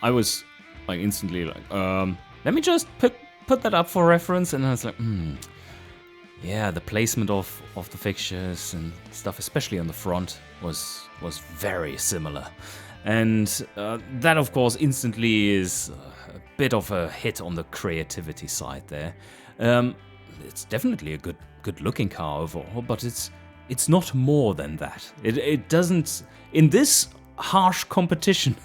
I was like instantly like, let me just put that up for reference, and I was like, yeah, the placement of the fixtures and stuff, especially on the front, was very similar, and that of course instantly is a bit of a hit on the creativity side there. It's definitely a good looking car overall, but it's not more than that. It doesn't, in this harsh competition,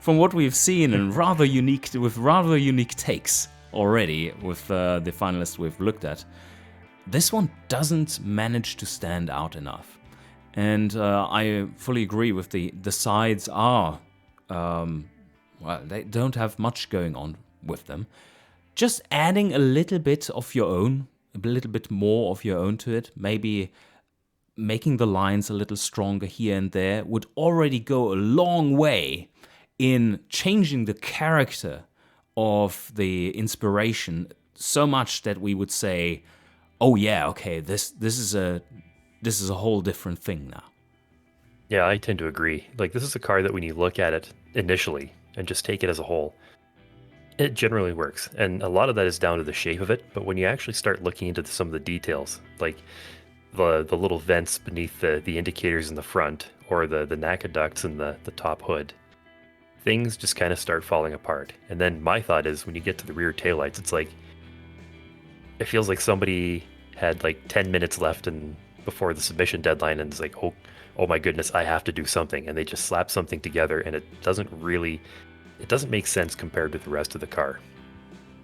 from what we've seen, and rather unique takes already with the finalists we've looked at. This one doesn't manage to stand out enough, and I fully agree with the sides are, well, they don't have much going on with them. Just adding a little bit of your own, a little bit more of your own to it, maybe making the lines a little stronger here and there, would already go a long way in changing the character of the inspiration so much that we would say, oh yeah, okay, this is a whole different thing now. Yeah, I tend to agree. Like, this is a car that when you look at it initially and just take it as a whole, it generally works. And a lot of that is down to the shape of it, but when you actually start looking into some of the details, like the little vents beneath the indicators in the front, or the NACA ducts in the top hood, things just kind of start falling apart. And then my thought is, when you get to the rear taillights, it's like, it feels like somebody had like 10 minutes left before the submission deadline, and it's like, oh my goodness, I have to do something, and they just slap something together, and it doesn't make sense compared to the rest of the car.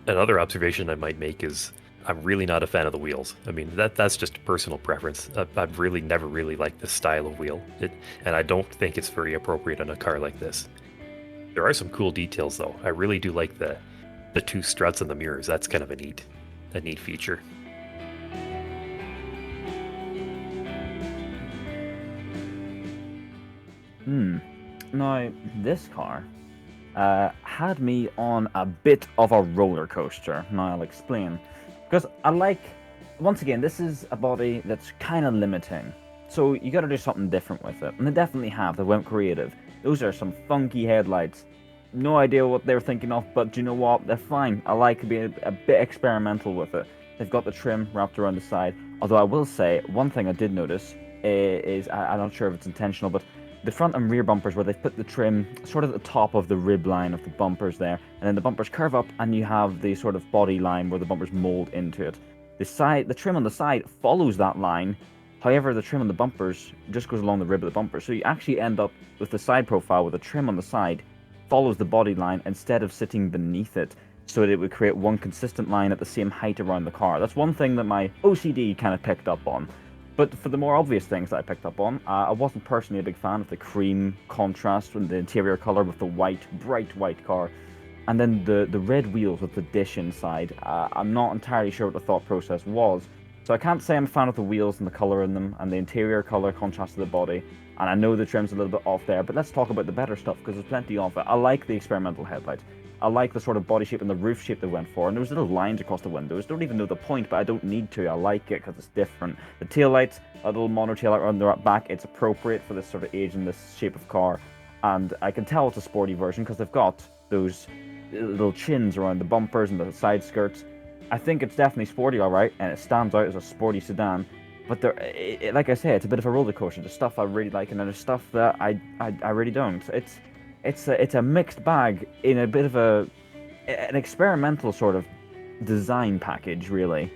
Another observation I might make is, I'm really not a fan of the wheels. I mean, that's just a personal preference. I've really never really liked this style of wheel, and I don't think it's very appropriate on a car like this. There are some cool details though. I really do like the 2 struts on the mirrors. That's kind of a neat feature. Now, this car had me on a bit of a roller coaster. Now, I'll explain. Because once again, this is a body that's kind of limiting. So you got to do something different with it. And they definitely have. They went creative. Those are some funky headlights. No idea what they're thinking of, but do you know what? They're fine. I like being a bit experimental with it. They've got the trim wrapped around the side. Although I will say, one thing I did notice is I'm not sure if it's intentional, but the front and rear bumpers where they've put the trim sort of at the top of the rib line of the bumpers there, and then the bumpers curve up and you have the sort of body line where the bumpers mold into it. The trim on the side follows that line. However, the trim on the bumpers just goes along the rib of the bumper. So you actually end up with the side profile with the trim on the side follows the body line instead of sitting beneath it, so that it would create one consistent line at the same height around the car. That's one thing that my OCD kind of picked up on. But for the more obvious things that I picked up on, I wasn't personally a big fan of the cream contrast with the interior color with the white, bright white car. And then the red wheels with the dish inside. I'm not entirely sure what the thought process was. So I can't say I'm a fan of the wheels and the color in them and the interior color contrast to the body. And I know the trim's a little bit off there, but let's talk about the better stuff because there's plenty of it. I like the experimental headlights. I like the sort of body shape and the roof shape they went for. And there was little lines across the windows. Don't even know the point, but I don't need to. I like it because it's different. The taillights, a little mono taillight on the back, it's appropriate for this sort of age and this shape of car. And I can tell it's a sporty version because they've got those little chins around the bumpers and the side skirts. I think it's definitely sporty, all right, and it stands out as a sporty sedan. But like I say, it's a bit of a roller coaster. There's stuff I really like, and then there's stuff that I really don't. It's a mixed bag in a bit of an experimental sort of design package, really.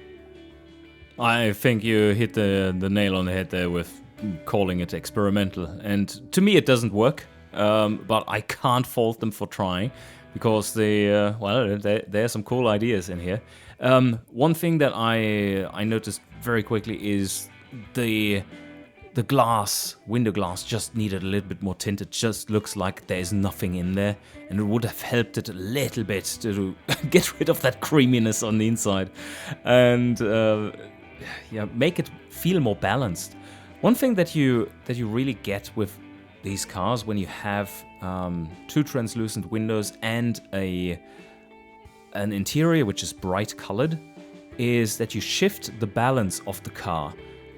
I think you hit the nail on the head there with calling it experimental. And to me, it doesn't work. But I can't fault them for trying because there are some cool ideas in here. One thing that I noticed very quickly is the window glass just needed a little bit more tint. It just looks like there's nothing in there, and it would have helped it a little bit to get rid of that creaminess on the inside and make it feel more balanced. One thing that you really get with these cars when you have two translucent windows and an interior which is bright colored is that you shift the balance of the car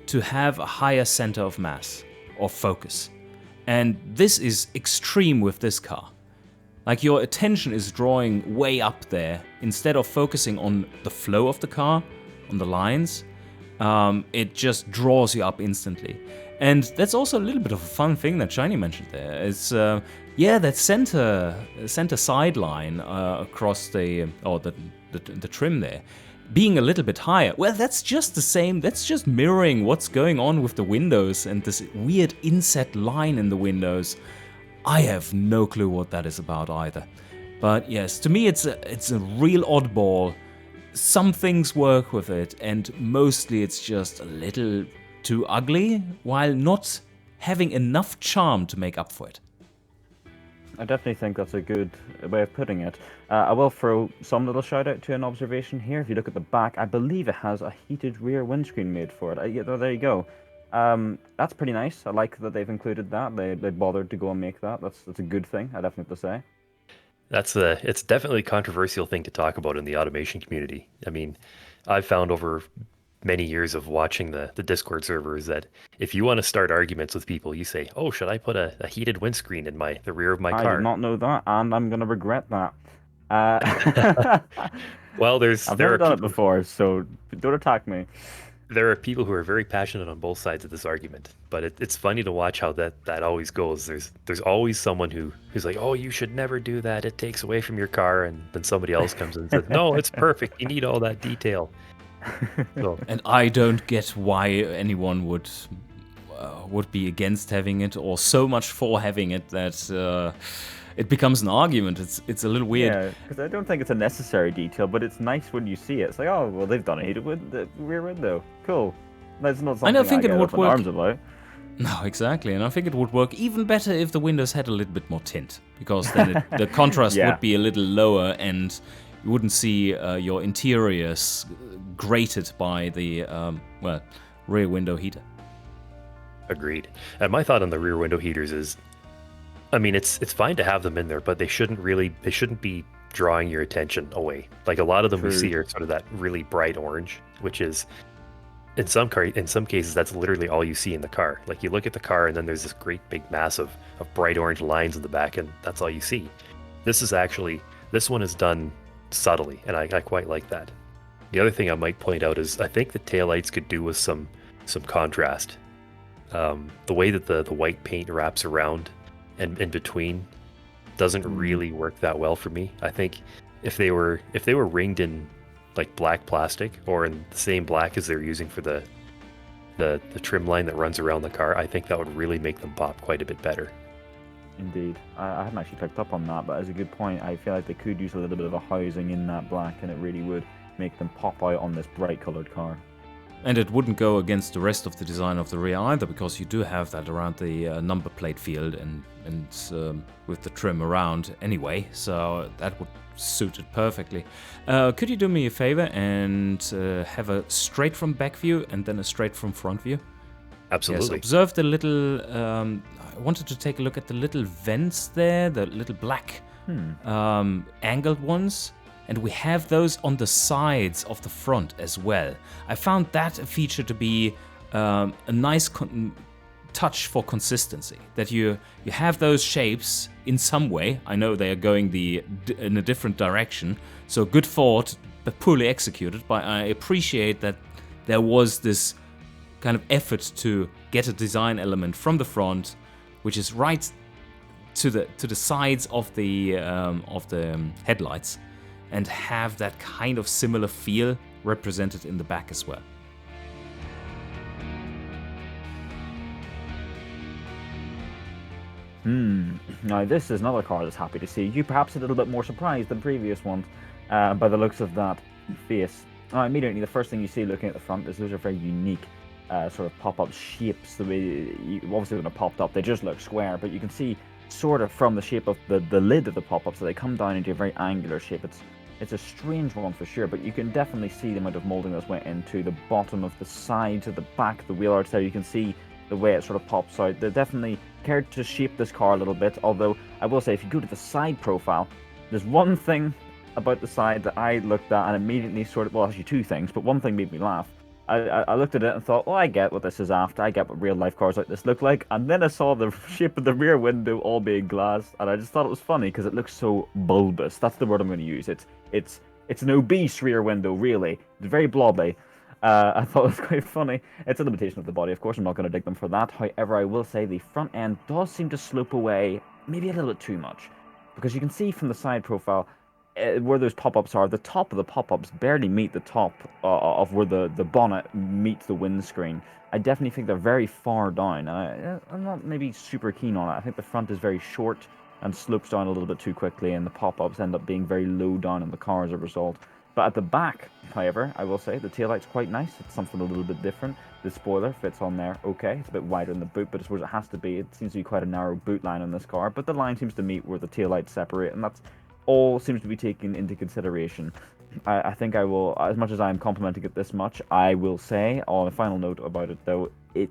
to have a higher center of mass or focus. And this is extreme with this car. Like your attention is drawing way up there instead of focusing on the flow of the car, on the lines. It just draws you up instantly. And that's also a little bit of a fun thing that Shiny mentioned there. It's that center sideline across the trim there being a little bit higher. Well, that's just the same. That's just mirroring what's going on with the windows and this weird inset line in the windows. I have no clue what that is about either. But yes, to me it's a real oddball. Some things work with it, and mostly it's just a little too ugly, while not having enough charm to make up for it. I definitely think that's a good way of putting it. I will throw some little shout out to an observation here. If you look at the back, I believe it has a heated rear windscreen made for it. There you go. That's pretty nice. I like that they've included that. They bothered to go and make that. That's a good thing, I definitely have to say. It's definitely a controversial thing to talk about in the automation community. I mean, I've found over many years of watching the Discord servers that if you want to start arguments with people, you say, "Oh, should I put a heated windscreen in the rear of my car?" I did not know that, and I'm gonna regret that. Well, I've never done it before, so don't attack me. There are people who are very passionate on both sides of this argument, but it's funny to watch how that always goes. There's always someone who's like, "Oh, you should never do that. It takes away from your car," and then somebody else comes in and says, "No, it's perfect. You need all that detail." So. And I don't get why anyone would be against having it or so much for having it that it becomes an argument. It's a little weird. Yeah, because I don't think it's a necessary detail, but it's nice when you see it. It's like, oh, well, they've done a heated rear window. Cool. That's not something I think it would work. Arms about. No, exactly, and I think it would work even better if the windows had a little bit more tint, because then the contrast would be a little lower and you wouldn't see your interiors grated by the rear window heater. Agreed. And my thought on the rear window heaters is, I mean, it's fine to have them in there, but they shouldn't be drawing your attention away. Like a lot of them we see are sort of that really bright orange, which is in some cases, that's literally all you see in the car. Like, you look at the car and then there's this great big mass of bright orange lines in the back, and that's all you see. This one is done subtly, and I quite like that. The other thing I might point out is I think the taillights could do with some contrast. The way that the white paint wraps around and in between doesn't really work that well for me. I think if they were ringed in like black plastic, or in the same black as they're using for the trim line that runs around the car, I think that would really make them pop quite a bit better. Indeed. I hadn't actually picked up on that, but as a good point, I feel like they could use a little bit of a housing in that black, and it really would make them pop out on this bright coloured car. And it wouldn't go against the rest of the design of the rear either, because you do have that around the number plate field and with the trim around anyway, so that would suit it perfectly. Could you do me a favor and have a straight from back view and then a straight from front view? Absolutely. Yes, observe the little, I wanted to take a look at the little vents there, the little black angled ones. And we have those on the sides of the front as well. I found that a feature to be a nice touch for consistency. That you have those shapes in some way. I know they are going in a different direction. So good thought, but poorly executed. But I appreciate that there was this kind of effort to get a design element from the front, which is right to the sides of the headlights, and have that kind of similar feel represented in the back as well. Now this is another car that's happy to see you, perhaps a little bit more surprised than previous ones by the looks of that face. Now immediately the first thing you see looking at the front is those are very unique sort of pop-up shapes. The way obviously when they're popped up they just look square, but you can see sort of from the shape of the lid of the pop-up, so they come down into a very angular shape. It's a strange one for sure, but you can definitely see the amount of moulding that's went into the bottom of the side to the back, the wheel arch there. You can see the way it sort of pops out. They definitely cared to shape this car a little bit, although I will say if you go to the side profile, there's one thing about the side that I looked at and immediately sort of, well actually two things, but one thing made me laugh. I looked at it and thought, oh, I get what this is after. I get what real life cars like this look like. And then I saw the shape of the rear window all being glass, and I just thought it was funny because it looks so bulbous. That's the word I'm going to use. It's an obese rear window, really. It's very blobby. I thought it was quite funny. It's a limitation of the body, of course. I'm not going to dig them for that. However, I will say the front end does seem to slope away maybe a little bit too much, because you can see from the side profile where those pop-ups are, the top of the pop-ups barely meet the top of where the bonnet meets the windscreen. I definitely think they're very far down. I'm not maybe super keen on it. I think the front is very short and slopes down a little bit too quickly, and the pop-ups end up being very low down in the car as a result. But at the back, however, I will say the taillight's quite nice. It's something a little bit different. The spoiler fits on there okay. It's a bit wider in the boot, but I suppose it has to be. It seems to be quite a narrow boot line on this car, but the line seems to meet where the taillights separate, and that's all seems to be taken into consideration. I think I will, as much as I'm complimenting it this much, I will say on a final note about it though, it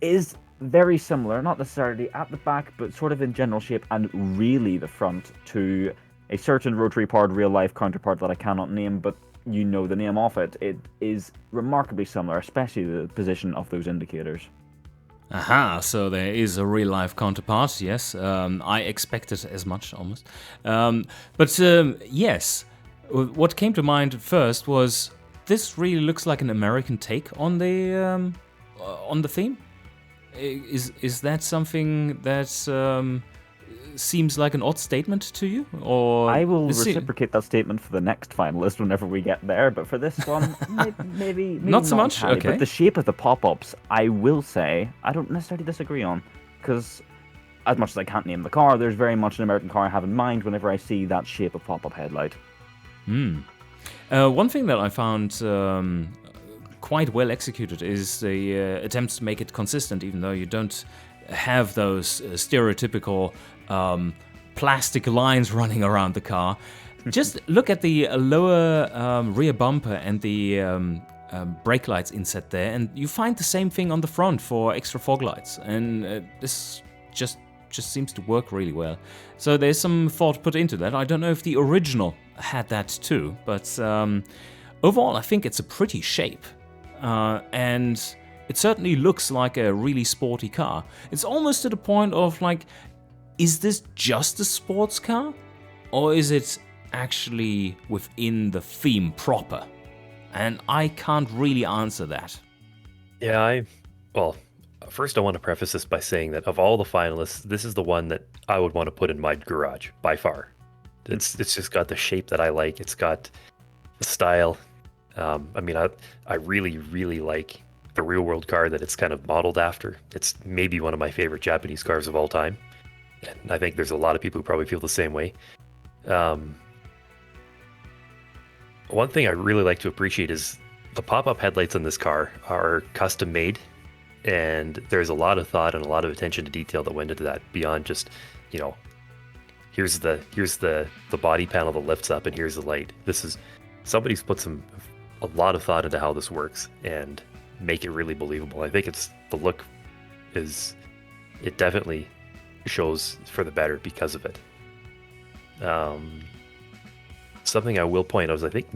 is very similar, not necessarily at the back, but sort of in general shape and really the front, to a certain rotary powered real life counterpart that I cannot name, but you know the name of it. It is remarkably similar, especially the position of those indicators. Aha, so there is a real-life counterpart, yes. I expected as much, almost. Yes, what came to mind first was this really looks like an American take on the theme. Is that something that seems like an odd statement to you? Or I will reciprocate that statement for the next finalist whenever we get there, but for this one, maybe not so much. Entirely. Okay. But the shape of the pop-ups, I will say, I don't necessarily disagree on, because as much as I can't name the car, there's very much an American car I have in mind whenever I see that shape of pop-up headlight. One thing that I found quite well executed is the attempts to make it consistent, even though you don't have those stereotypical plastic lines running around the car. Just look at the lower rear bumper and the brake lights inset there, and you find the same thing on the front for extra fog lights, and this just seems to work really well. So there's some thought put into that. I don't know if the original had that too, but overall I think it's a pretty shape. and it certainly looks like a really sporty car. It's almost to the point of like, is this just a sports car? Or is it actually within the theme proper? And I can't really answer that. Yeah, well, first I want to preface this by saying that of all the finalists, this is the one that I would want to put in my garage, by far. It's just got the shape that I like. It's got the style. I mean, I really, really like the real world car that it's kind of modeled after. It's maybe one of my favorite Japanese cars of all time. And I think there's a lot of people who probably feel the same way. One thing I really like to appreciate is the pop-up headlights on this car are custom made, and there's a lot of thought and a lot of attention to detail that went into that beyond just, you know, here's the body panel that lifts up and here's the light. This is somebody's put a lot of thought into how this works and make it really believable. I think the look it definitely shows for the better because of it. Something I will point out is I think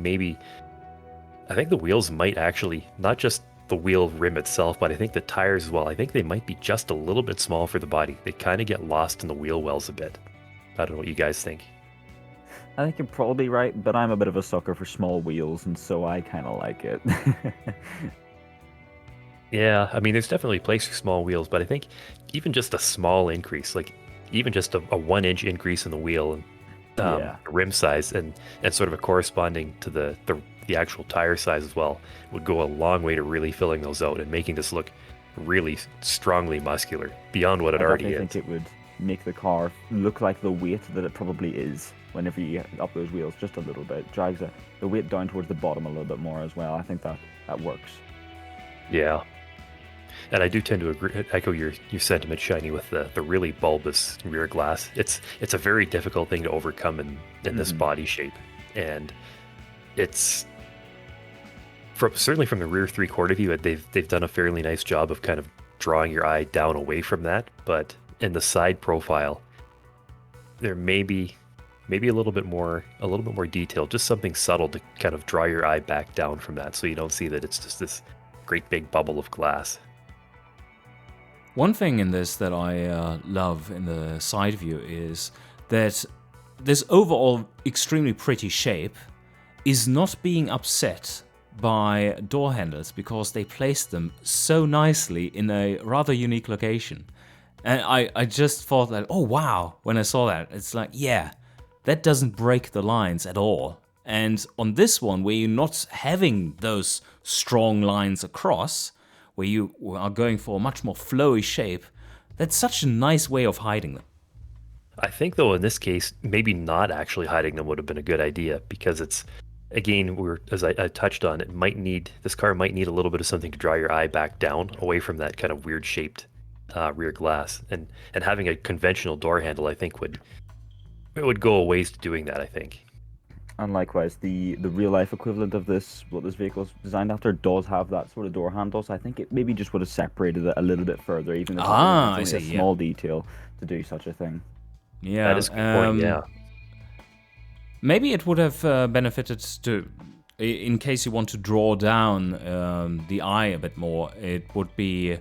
the wheels might actually, not just the wheel rim itself, but I think the tires as well, I think they might be just a little bit small for the body. They kind of get lost in the wheel wells a bit. I don't know what you guys think. I think you're probably right, but I'm a bit of a sucker for small wheels, and so I kind of like it. Yeah, I mean, there's definitely a place for small wheels, but I think even just a small increase, like even just a 1 inch increase in the wheel, rim size, and sort of a corresponding to the actual tire size as well, would go a long way to really filling those out and making this look really strongly muscular beyond what it already is. I think it would make the car look like the weight that it probably is whenever you get up those wheels just a little bit. Drags the weight down towards the bottom a little bit more as well. I think that works. Yeah. And I do tend to echo your sentiment, Shiny, with the really bulbous rear glass. It's a very difficult thing to overcome in this body shape, and it's certainly from the rear three-quarter view, they've done a fairly nice job of kind of drawing your eye down away from that. But in the side profile, there may be a little bit more detail, just something subtle to kind of draw your eye back down from that, so you don't see that it's just this great big bubble of glass. One thing in this that I love in the side view is that this overall extremely pretty shape is not being upset by door handles because they placed them so nicely in a rather unique location. And I just thought that, oh wow, when I saw that, it's like, yeah, that doesn't break the lines at all. And on this one, where you're not having those strong lines across, where you are going for a much more flowy shape, that's such a nice way of hiding them. I think, though, in this case, maybe not actually hiding them would have been a good idea, because it's, again, as I touched on, this car might need a little bit of something to draw your eye back down, away from that kind of weird shaped rear glass, and having a conventional door handle, I think, would go a ways to doing that, I think. And likewise, the real life equivalent of this, what this vehicle is designed after, does have that sort of door handle. So I think it maybe just would have separated it a little bit further, even if it's only a small detail to do such a thing. Yeah, that is a good point. Yeah, maybe it would have benefited to, in case you want to draw down the eye a bit more. It would be.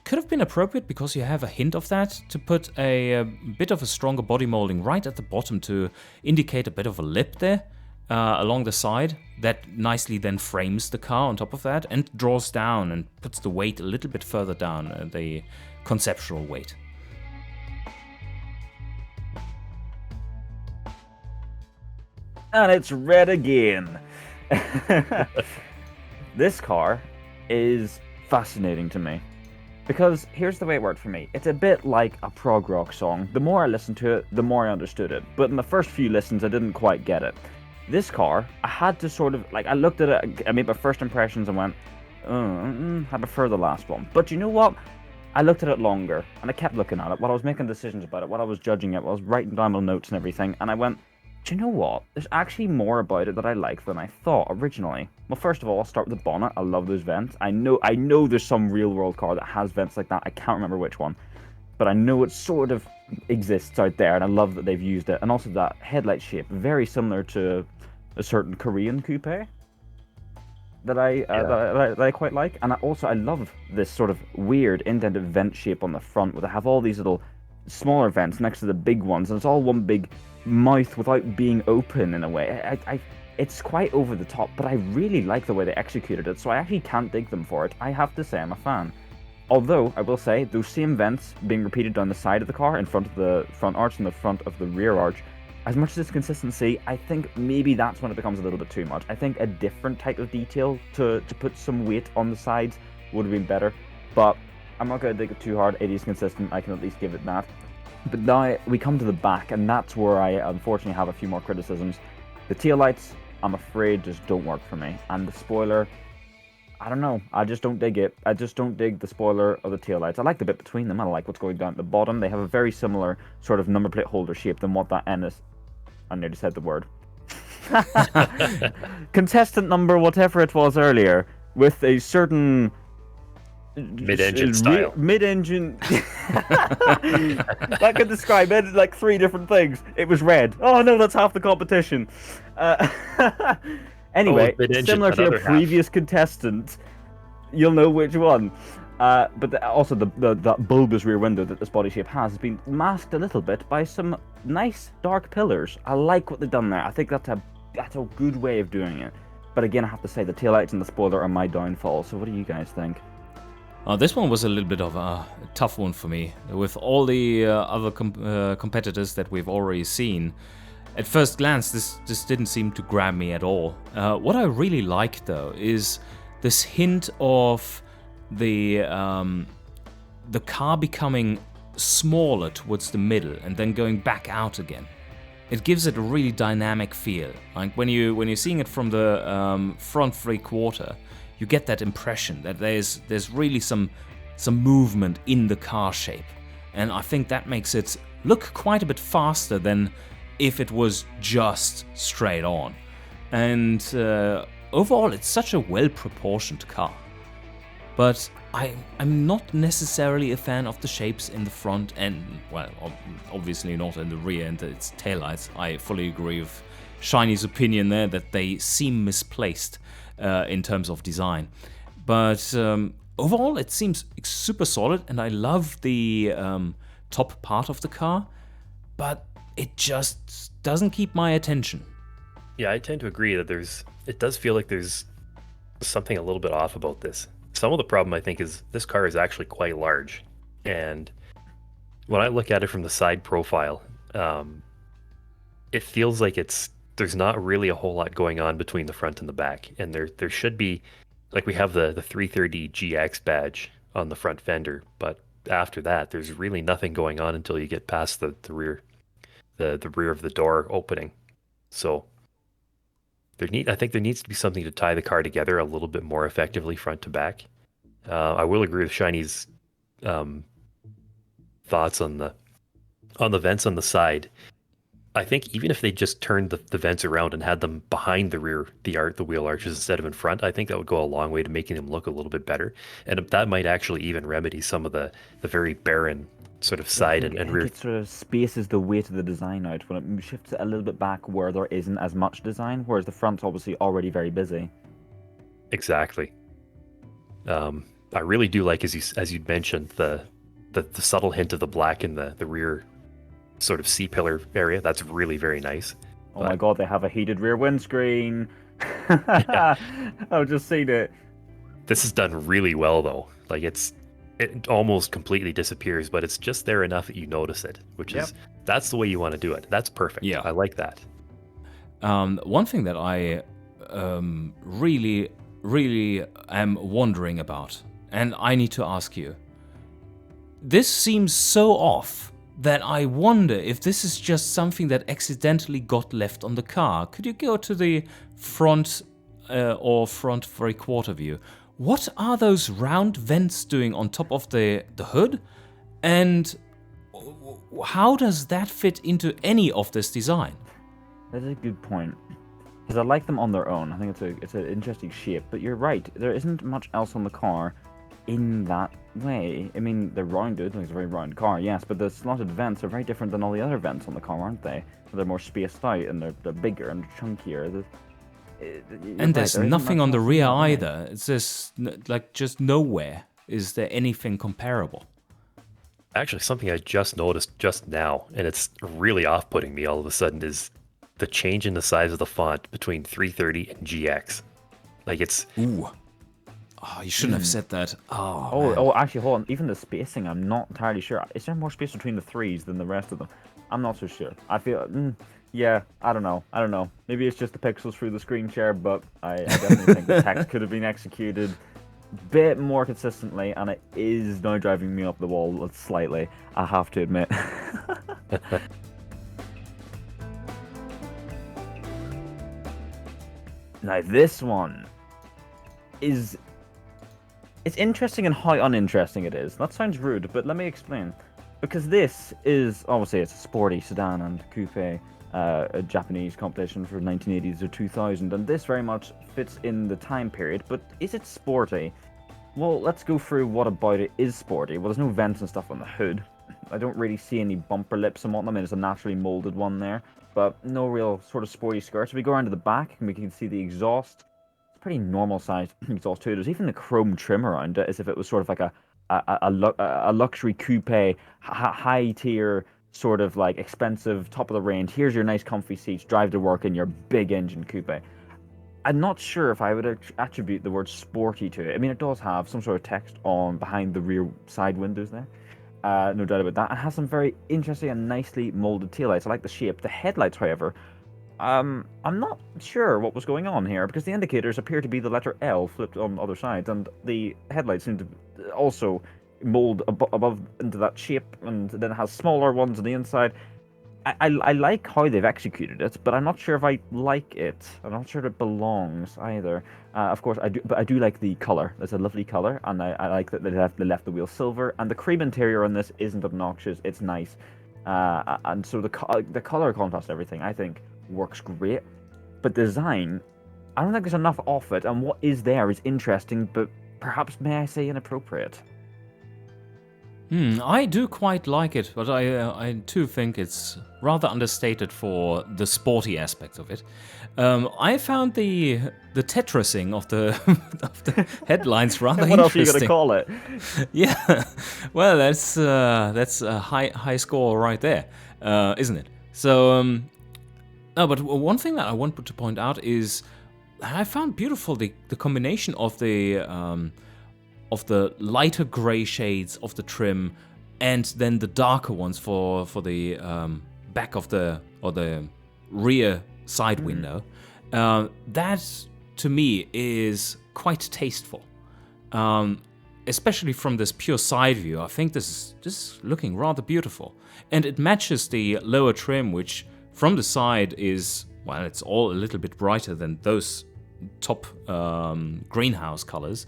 Could have been appropriate, because you have a hint of that, to put a bit of a stronger body molding right at the bottom to indicate a bit of a lip there along the side that nicely then frames the car on top of that and draws down and puts the weight a little bit further down, the conceptual weight. And it's red again. This car is fascinating to me. Because here's the way it worked for me. It's a bit like a prog rock song. The more I listened to it, the more I understood it. But in the first few listens, I didn't quite get it. This car, I had to sort of, I looked at it, I made my first impressions and went, I prefer the last one. But you know what? I looked at it longer, and I kept looking at it while I was making decisions about it, while I was judging it, while I was writing down my notes and everything, and I went, do you know what? There's actually more about it that I like than I thought originally. Well, first of all, I'll start with the bonnet. I love those vents. I know there's some real-world car that has vents like that. I can't remember which one. But I know it sort of exists out there, and I love that they've used it. And also that headlight shape, very similar to a certain Korean coupe. that I quite like, and I love this sort of weird indented vent shape on the front, where they have all these little smaller vents next to the big ones, and it's all one big mouth without being open in a way. It's quite over the top, but I really like the way they executed it, so I actually can't dig them for it. I have to say I'm a fan. Although, I will say, those same vents being repeated down the side of the car, in front of the front arch and the front of the rear arch, as much as it's consistency, I think maybe that's when it becomes a little bit too much. I think a different type of detail to put some weight on the sides would have been better, but I'm not going to dig it too hard. It is consistent, I can at least give it that. But now we come to the back, and that's where I unfortunately have a few more criticisms. The taillights, I'm afraid, just don't work for me. And the spoiler, I don't know. I just don't dig it. I just don't dig the spoiler or the taillights. I like the bit between them. I like what's going down at the bottom. They have a very similar sort of number plate holder shape than what that N is. I nearly said the word. Contestant number, whatever it was earlier, with a certain mid-engine style. Mid-engine. That could describe it like 3 different things. It was red. Oh no, that's half the competition. Anyway, similar to your previous contestant, you'll know which one. But also the bulbous rear window that this body shape has been masked a little bit by some nice dark pillars. I like what they've done there. I think that's a good way of doing it. But again, I have to say the taillights and the spoiler are my downfall. So what do you guys think? This one was a little bit of a tough one for me. With all the other competitors that we've already seen, at first glance, this didn't seem to grab me at all. What I really like, though, is this hint of the car becoming smaller towards the middle and then going back out again. It gives it a really dynamic feel. Like when you're seeing it from the front 3/4, you get that impression that there's really some movement in the car shape, and I think that makes it look quite a bit faster than if it was just straight on. And overall, it's such a well-proportioned car. But I'm not necessarily a fan of the shapes in the front and, well, obviously not in the rear and its taillights. I fully agree with Shiny's opinion there that they seem misplaced in terms of design. But overall, it seems super solid, and I love the top part of the car, but it just doesn't keep my attention. Yeah, I tend to agree that it does feel like there's something a little bit off about this. Some of the problem, I think, is this car is actually quite large, and when I look at it from the side profile, it feels like there's not really a whole lot going on between the front and the back, and there should be, like, we have the 330 GX badge on the front fender, but after that, there's really nothing going on until you get past the rear, the rear of the door opening. So I think there needs to be something to tie the car together a little bit more effectively front to back. I will agree with Shiny's thoughts on the vents on the side. I think even if they just turned the vents around and had them behind the rear, the wheel arches instead of in front, I think that would go a long way to making them look a little bit better. And that might actually even remedy some of the very barren sort of side and rear. It sort of spaces the weight of the design out when it shifts it a little bit back where there isn't as much design, whereas the front's obviously already very busy. Exactly. I really do like, as you mentioned, the subtle hint of the black in the rear sort of C-pillar area. That's really very nice. Oh my god, they have a heated rear windscreen. Yeah. I've just seen it. This is done really well, though. Like, it almost completely disappears, but it's just there enough that you notice it, which is, that's the way you want to do it. That's perfect. Yeah. I like that. One thing that I really am wondering about, and I need to ask you, this seems so off that I wonder if this is just something that accidentally got left on the car. Could you go to the front or front 3/4 view? What are those round vents doing on top of the hood? And how does that fit into any of this design? That's a good point. Because I like them on their own. I think it's an interesting shape. But you're right. There isn't much else on the car in that way. I mean, they're rounded. It's a very round car, yes. But the slotted vents are very different than all the other vents on the car, aren't they? They're more spaced out and they're bigger and chunkier. And there's there isn't nothing much on the else rear in it, either. It's just nowhere is there anything comparable. Actually, something I just noticed just now, and it's really off-putting me all of a sudden, is the change in the size of the font between 330 and GX. Like it's... Ooh. Oh, you shouldn't have said that. Oh, man. Oh, actually, hold on. Even the spacing, I'm not entirely sure. Is there more space between the 3s than the rest of them? I'm not so sure. I feel, yeah, I don't know. Maybe it's just the pixels through the screen share, but I definitely think the text could have been executed a bit more consistently, and it is now driving me up the wall slightly, I have to admit. Now, this one is... It's interesting in how uninteresting it is. That sounds rude, but let me explain. Because this is, obviously, it's a sporty sedan and coupe, a Japanese competition for 1980s or 2000, and this very much fits in the time period, but is it sporty? Well, let's go through what about it is sporty. Well, there's no vents and stuff on the hood. I don't really see any bumper lips and whatnot. I mean, it's a naturally molded one there, but no real sort of sporty skirts. If we go around to the back, and we can see the exhaust. Pretty normal sized exhaust too. There's even the chrome trim around it, as if it was sort of like a luxury coupe, high tier, sort of like expensive, top of the range. Here's your nice comfy seats, drive to work in your big engine coupe. I'm not sure if I would attribute the word sporty to it. I mean, it does have some sort of text on behind the rear side windows there. No doubt about that. It has some very interesting and nicely molded taillights. I like the shape. The headlights, however, I'm not sure what was going on here, because the indicators appear to be the letter L flipped on the other side, and the headlights seem to also mold above into that shape, and then it has smaller ones on the inside. I like how they've executed it, but I'm not sure if I like it. I'm not sure if it belongs either. Of course, I do like the color. It's a lovely color, and I like that they left the wheel silver, and the cream interior on this isn't obnoxious. It's nice, and so the color contrast, everything, I think, works great, but design, I don't think there's enough of it, and what is there is interesting, but perhaps, may I say, inappropriate. I do quite like it, but I too think it's rather understated for the sporty aspects of it. I found the Tetrising of the of the headlines rather what interesting. What else are you gonna call it? Yeah, well, that's a high score right there, isn't it? So. No, but one thing that I want to point out is I found beautiful the combination of the lighter grey shades of the trim, and then the darker ones for the back of the rear side window. That to me is quite tasteful, especially from this pure side view. I think this is just looking rather beautiful, and it matches the lower trim, which from the side is, well, it's all a little bit brighter than those top greenhouse colors.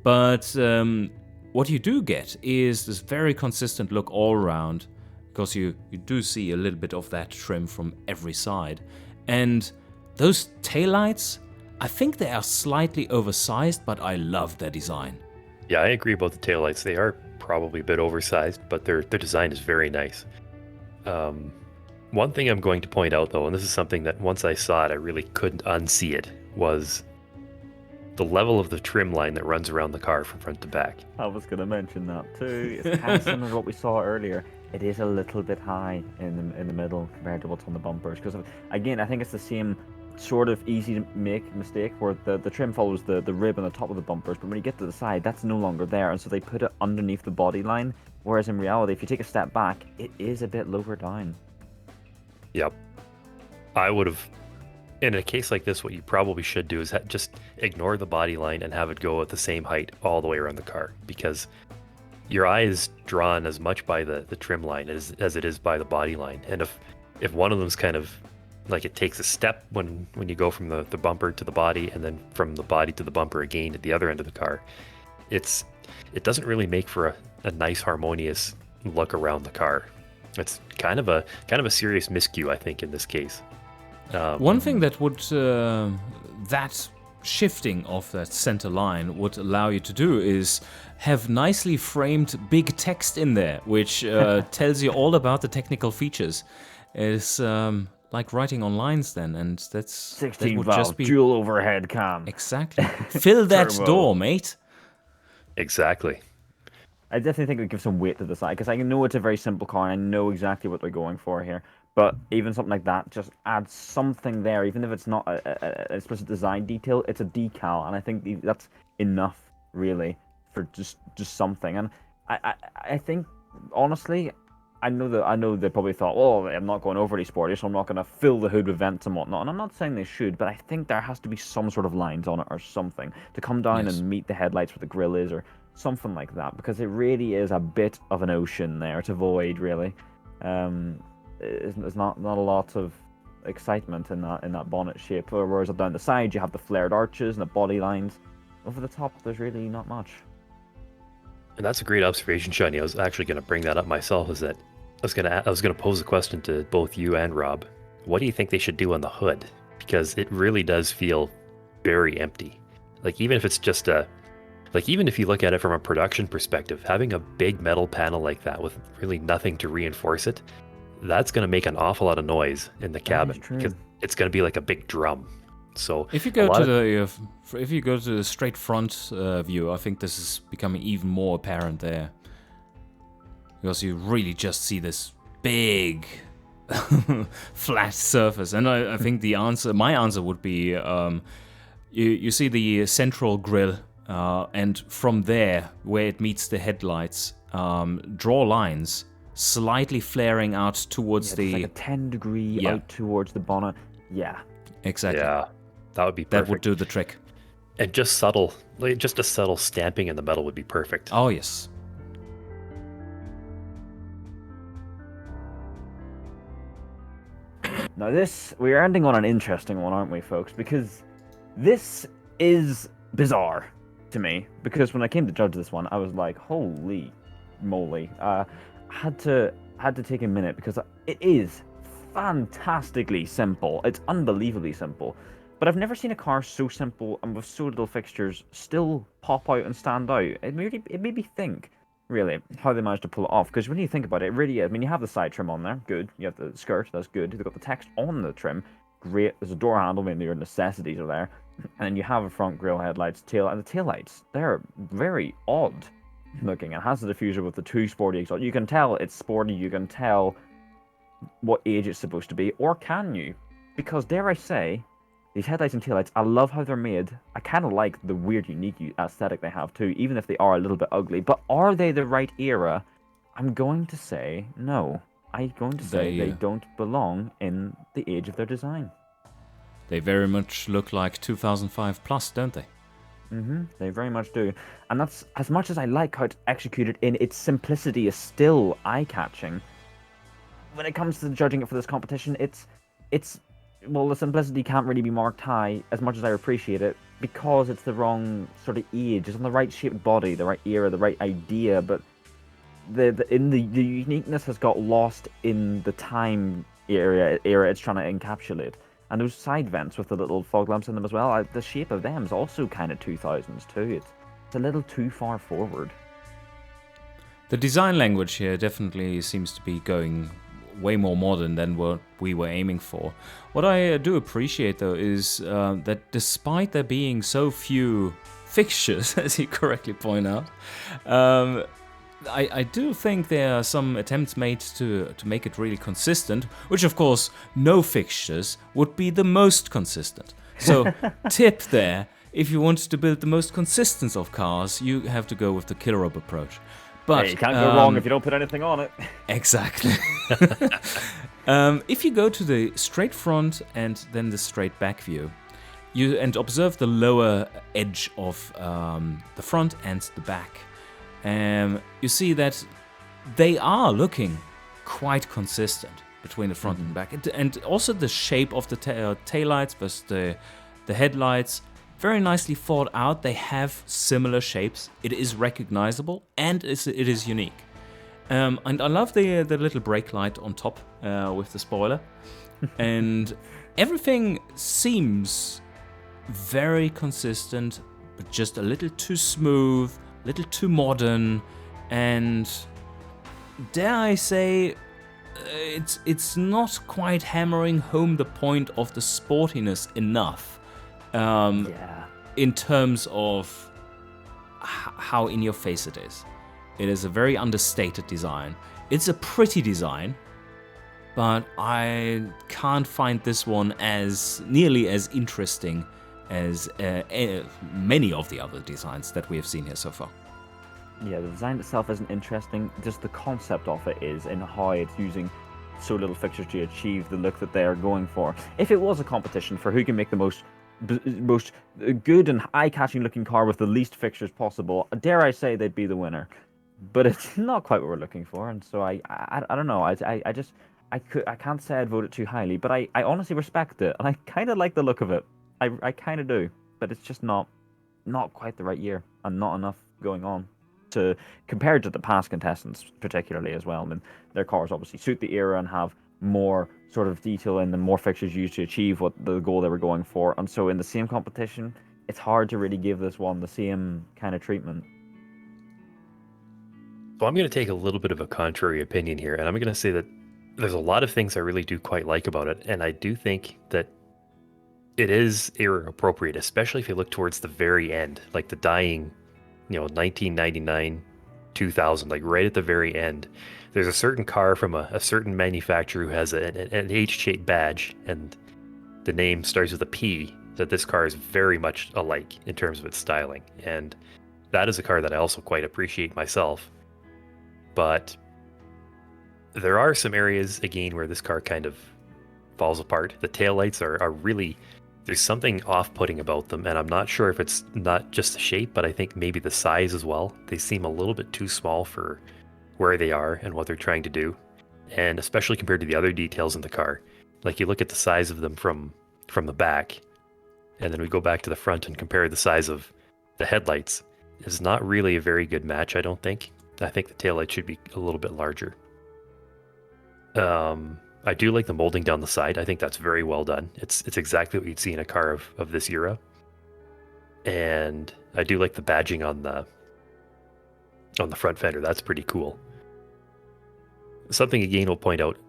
But what you do get is this very consistent look all around, because you do see a little bit of that trim from every side. And those taillights, I think they are slightly oversized, but I love their design. Yeah, I agree about the taillights. They are probably a bit oversized, but their design is very nice. One thing I'm going to point out, though, and this is something that once I saw it, I really couldn't unsee it, was the level of the trim line that runs around the car from front to back. I was going to mention that too. It's kind of similar to what we saw earlier. It is a little bit high in the middle compared to what's on the bumpers. Because, again, I think it's the same sort of easy to make mistake where the trim follows the rib on the top of the bumpers, but when you get to the side, that's no longer there, and so they put it underneath the body line, whereas in reality, if you take a step back, it is a bit lower down. Yep. I would have, in a case like this, what you probably should do is just ignore the body line and have it go at the same height all the way around the car, because your eye is drawn as much by the trim line as it is by the body line. And if one of them's kind of like, it takes a step when you go from the bumper to the body, and then from the body to the bumper again at the other end of the car, it doesn't really make for a nice harmonious look around the car. It's kind of a serious miscue, I think, in this case. One thing that would that shifting of that center line would allow you to do is have nicely framed big text in there, which tells you all about the technical features. It's like writing on lines then, and that 16 would valve just be dual overhead cam. exactly fill that Turbo. door, mate. Exactly. I definitely think it would give some weight to the side because I know it's a very simple car and I know exactly what they're going for here. But even something like that just adds something there, even if it's not an explicit design detail. It's a decal, and I think that's enough really for just something. And I think honestly, I know they probably thought, oh, I'm not going overly sporty, so I'm not going to fill the hood with vents and whatnot. And I'm not saying they should, but I think there has to be some sort of lines on it or something to come down and meet the headlights where the grille is, or something like that, because it really is a bit of an ocean there to void, really. There's not a lot of excitement in that bonnet shape, whereas down the side you have the flared arches and the body lines. Over the top, there's really not much. And that's a great observation, Shiny. I was actually going to bring that up myself. Is that I was going to pose a question to both you and Rob. What do you think they should do on the hood? Because it really does feel very empty. Like, even if it's just even if you look at it from a production perspective, having a big metal panel like that with really nothing to reinforce it, that's going to make an awful lot of noise in the cabin, because it's going to be like a big drum. So if you go to the straight front view, I think this is becoming even more apparent there, because you really just see this big flat surface. And I think my answer would be, you see the central grille, and from there, where it meets the headlights, draw lines slightly flaring out towards like a 10-degree out towards the bonnet. Yeah. Exactly. Yeah, that would be perfect. That would do the trick. And just a subtle stamping in the metal would be perfect. Oh, yes. Now we're ending on an interesting one, aren't we, folks? Because this is bizarre to me. Because when I came to judge this one, I was like, holy moly. Had to take a minute, because it is fantastically simple. It's unbelievably simple. But I've never seen a car so simple and with so little fixtures still pop out and stand out. It made me think, really, how they managed to pull it off. Because when you think about it, it really is. I mean, you have the side trim on there, good. You have the skirt, that's good. You've got the text on the trim, great. There's a door handle, maybe your necessities are there. And then you have a front grille, headlights, tail, and the taillights. They're very odd looking. It has the diffuser with the two sporty exhaust. You can tell it's sporty, you can tell what age it's supposed to be, or can you? Because, dare I say, these headlights and taillights, I love how they're made. I kind of like the weird, unique aesthetic they have too, even if they are a little bit ugly. But are they the right era? I'm going to say no. I'm going to say they don't belong in the age of their design. They very much look like 2005 plus, don't they? They very much do. And that's, as much as I like how it's executed in its simplicity, is still eye-catching. When it comes to judging it for this competition, well, the simplicity can't really be marked high, as much as I appreciate it, because it's the wrong sort of age. It's on the right shaped body, the right era, the right idea, but the uniqueness has got lost in the time era it's trying to encapsulate. And those side vents with the little fog lamps in them as well, the shape of them is also kind of 2000s too. It's a little too far forward. The design language here definitely seems to be going way more modern than what we were aiming for. What I do appreciate, though, is that despite there being so few fixtures, as you correctly point out, I do think there are some attempts made to make it really consistent, which, of course, no fixtures would be the most consistent. So, tip there, if you want to build the most consistent of cars, you have to go with the killer rope approach. But, hey, you can't go wrong if you don't put anything on it. Exactly. If you go to the straight front and then the straight back view, and observe the lower edge of the front and the back, you see that they are looking quite consistent between the front and back. And also the shape of the taillights versus the headlights, very nicely thought out. They have similar shapes. It is recognizable and it is unique. And I love the little brake light on top with the spoiler. And everything seems very consistent, but just a little too smooth, a little too modern, and dare I say, it's not quite hammering home the point of the sportiness enough. In terms of how in your face it is. It is a very understated design. It's a pretty design, but I can't find this one as nearly as interesting as many of the other designs that we have seen here so far. Yeah, the design itself isn't interesting, just the concept of it is, and how it's using so little fixtures to achieve the look that they are going for. If it was a competition for who can make the most good and eye-catching looking car with the least fixtures possible, dare I say they'd be the winner. But it's not quite what we're looking for, and so I don't know. I can't say I'd vote it too highly, but I honestly respect it, and I kind of like the look of it. I kind of do, but it's just not quite the right year, and not enough going on to compared to the past contestants, particularly as well. I mean, their cars obviously suit the era and have more sort of detail in them, more fixtures used to achieve what the goal they were going for. And so in the same competition, it's hard to really give this one the same kind of treatment. So I'm going to take a little bit of a contrary opinion here, and I'm going to say that there's a lot of things I really do quite like about it, and I do think that it is era appropriate, especially if you look towards the very end, like the dying, 1999, 2000, like right at the very end. There's a certain car from a certain manufacturer who has an H-shaped badge, and the name starts with a P, that this car is very much alike in terms of its styling. And that is a car that I also quite appreciate myself. But there are some areas, again, where this car kind of falls apart. The taillights are really... There's something off-putting about them, and I'm not sure if it's not just the shape, but I think maybe the size as well. They seem a little bit too small for where they are and what they're trying to do, and especially compared to the other details in the car. Like, you look at the size of them from the back, and then we go back to the front and compare the size of the headlights. It's not really a very good match, I don't think. I think the taillight should be a little bit larger. I do like the molding down the side. I think that's very well done. It's exactly what you'd see in a car of this era. And I do like the badging on the front fender. That's pretty cool. Something again we'll point out,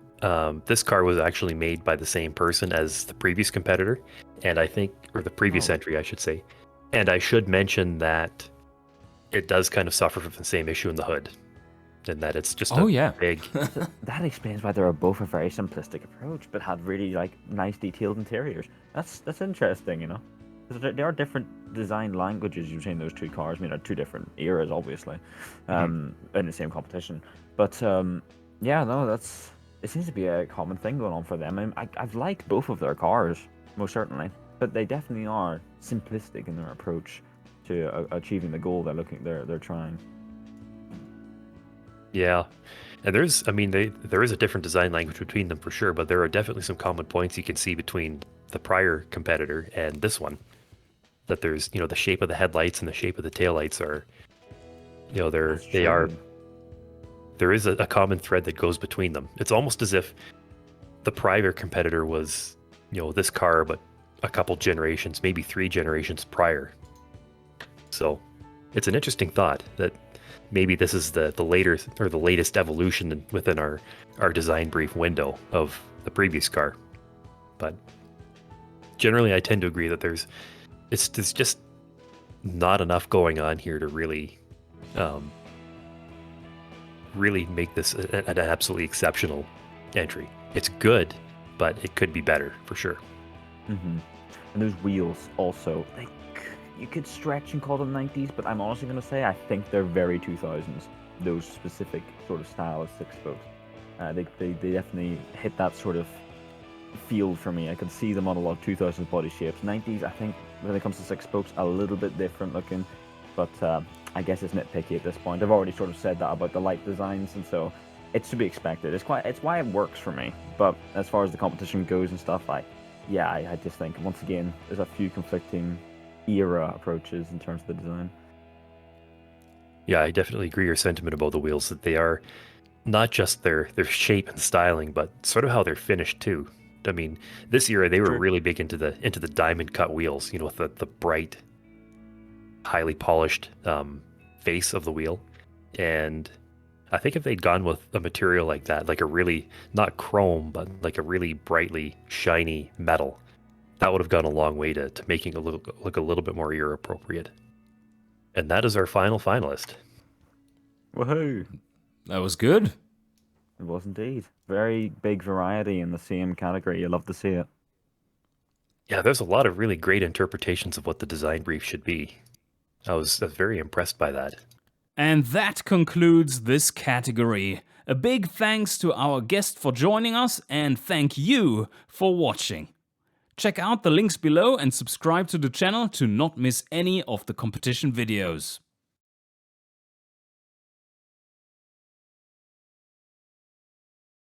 this car was actually made by the same person as the previous competitor, and I think, or the previous entry, I should say. And I should mention that it does kind of suffer from the same issue in the hood, and that it's just big. That explains why they were both a very simplistic approach, but had really nice detailed interiors. That's interesting, because there are different design languages between those two cars. I mean, they're two different eras, obviously, in the same competition. But it seems to be a common thing going on for them. I mean, I've liked both of their cars, most certainly, but they definitely are simplistic in their approach to achieving the goal they're trying. Yeah, and there is a different design language between them for sure, but there are definitely some common points you can see between the prior competitor and this one. That there's, the shape of the headlights and the shape of the taillights are, there is a common thread that goes between them. It's almost as if the prior competitor was, this car, but a couple generations, maybe 3 generations prior. So it's an interesting thought that maybe this is the later or the latest evolution within our design brief window of the previous car. But generally, I tend to agree that there's just not enough going on here to really make this an absolutely exceptional entry. It's good, but it could be better for sure. Mm-hmm. And those wheels also, you could stretch and call them 90s, but I'm honestly going to say I think they're very 2000s. Those specific sort of style of 6-spokes. They definitely hit that sort of field for me. I could see them on a lot of 2000s body shapes. 90s, I think, when it comes to 6-spokes, a little bit different looking, but I guess it's nitpicky at this point. I've already sort of said that about the light designs, and so it's to be expected. It's why it works for me. But as far as the competition goes and stuff, I just think, once again, there's a few conflicting era approaches in terms of the design. Yeah, I definitely agree your sentiment about the wheels, that they are not just their shape and styling, but sort of how they're finished too. I mean, this era they were really big into the diamond cut wheels, with the bright, highly polished face of the wheel, and I think if they'd gone with a material like that, like a really, not chrome, but like a really brightly shiny metal, that would have gone a long way to making it look a little bit more year appropriate. And that is our final finalist. Woohoo! That was good. It was indeed. Very big variety in the same category. You love to see it. Yeah, there's a lot of really great interpretations of what the design brief should be. I was very impressed by that. And that concludes this category. A big thanks to our guest for joining us, and thank you for watching. Check out the links below and subscribe to the channel to not miss any of the competition videos.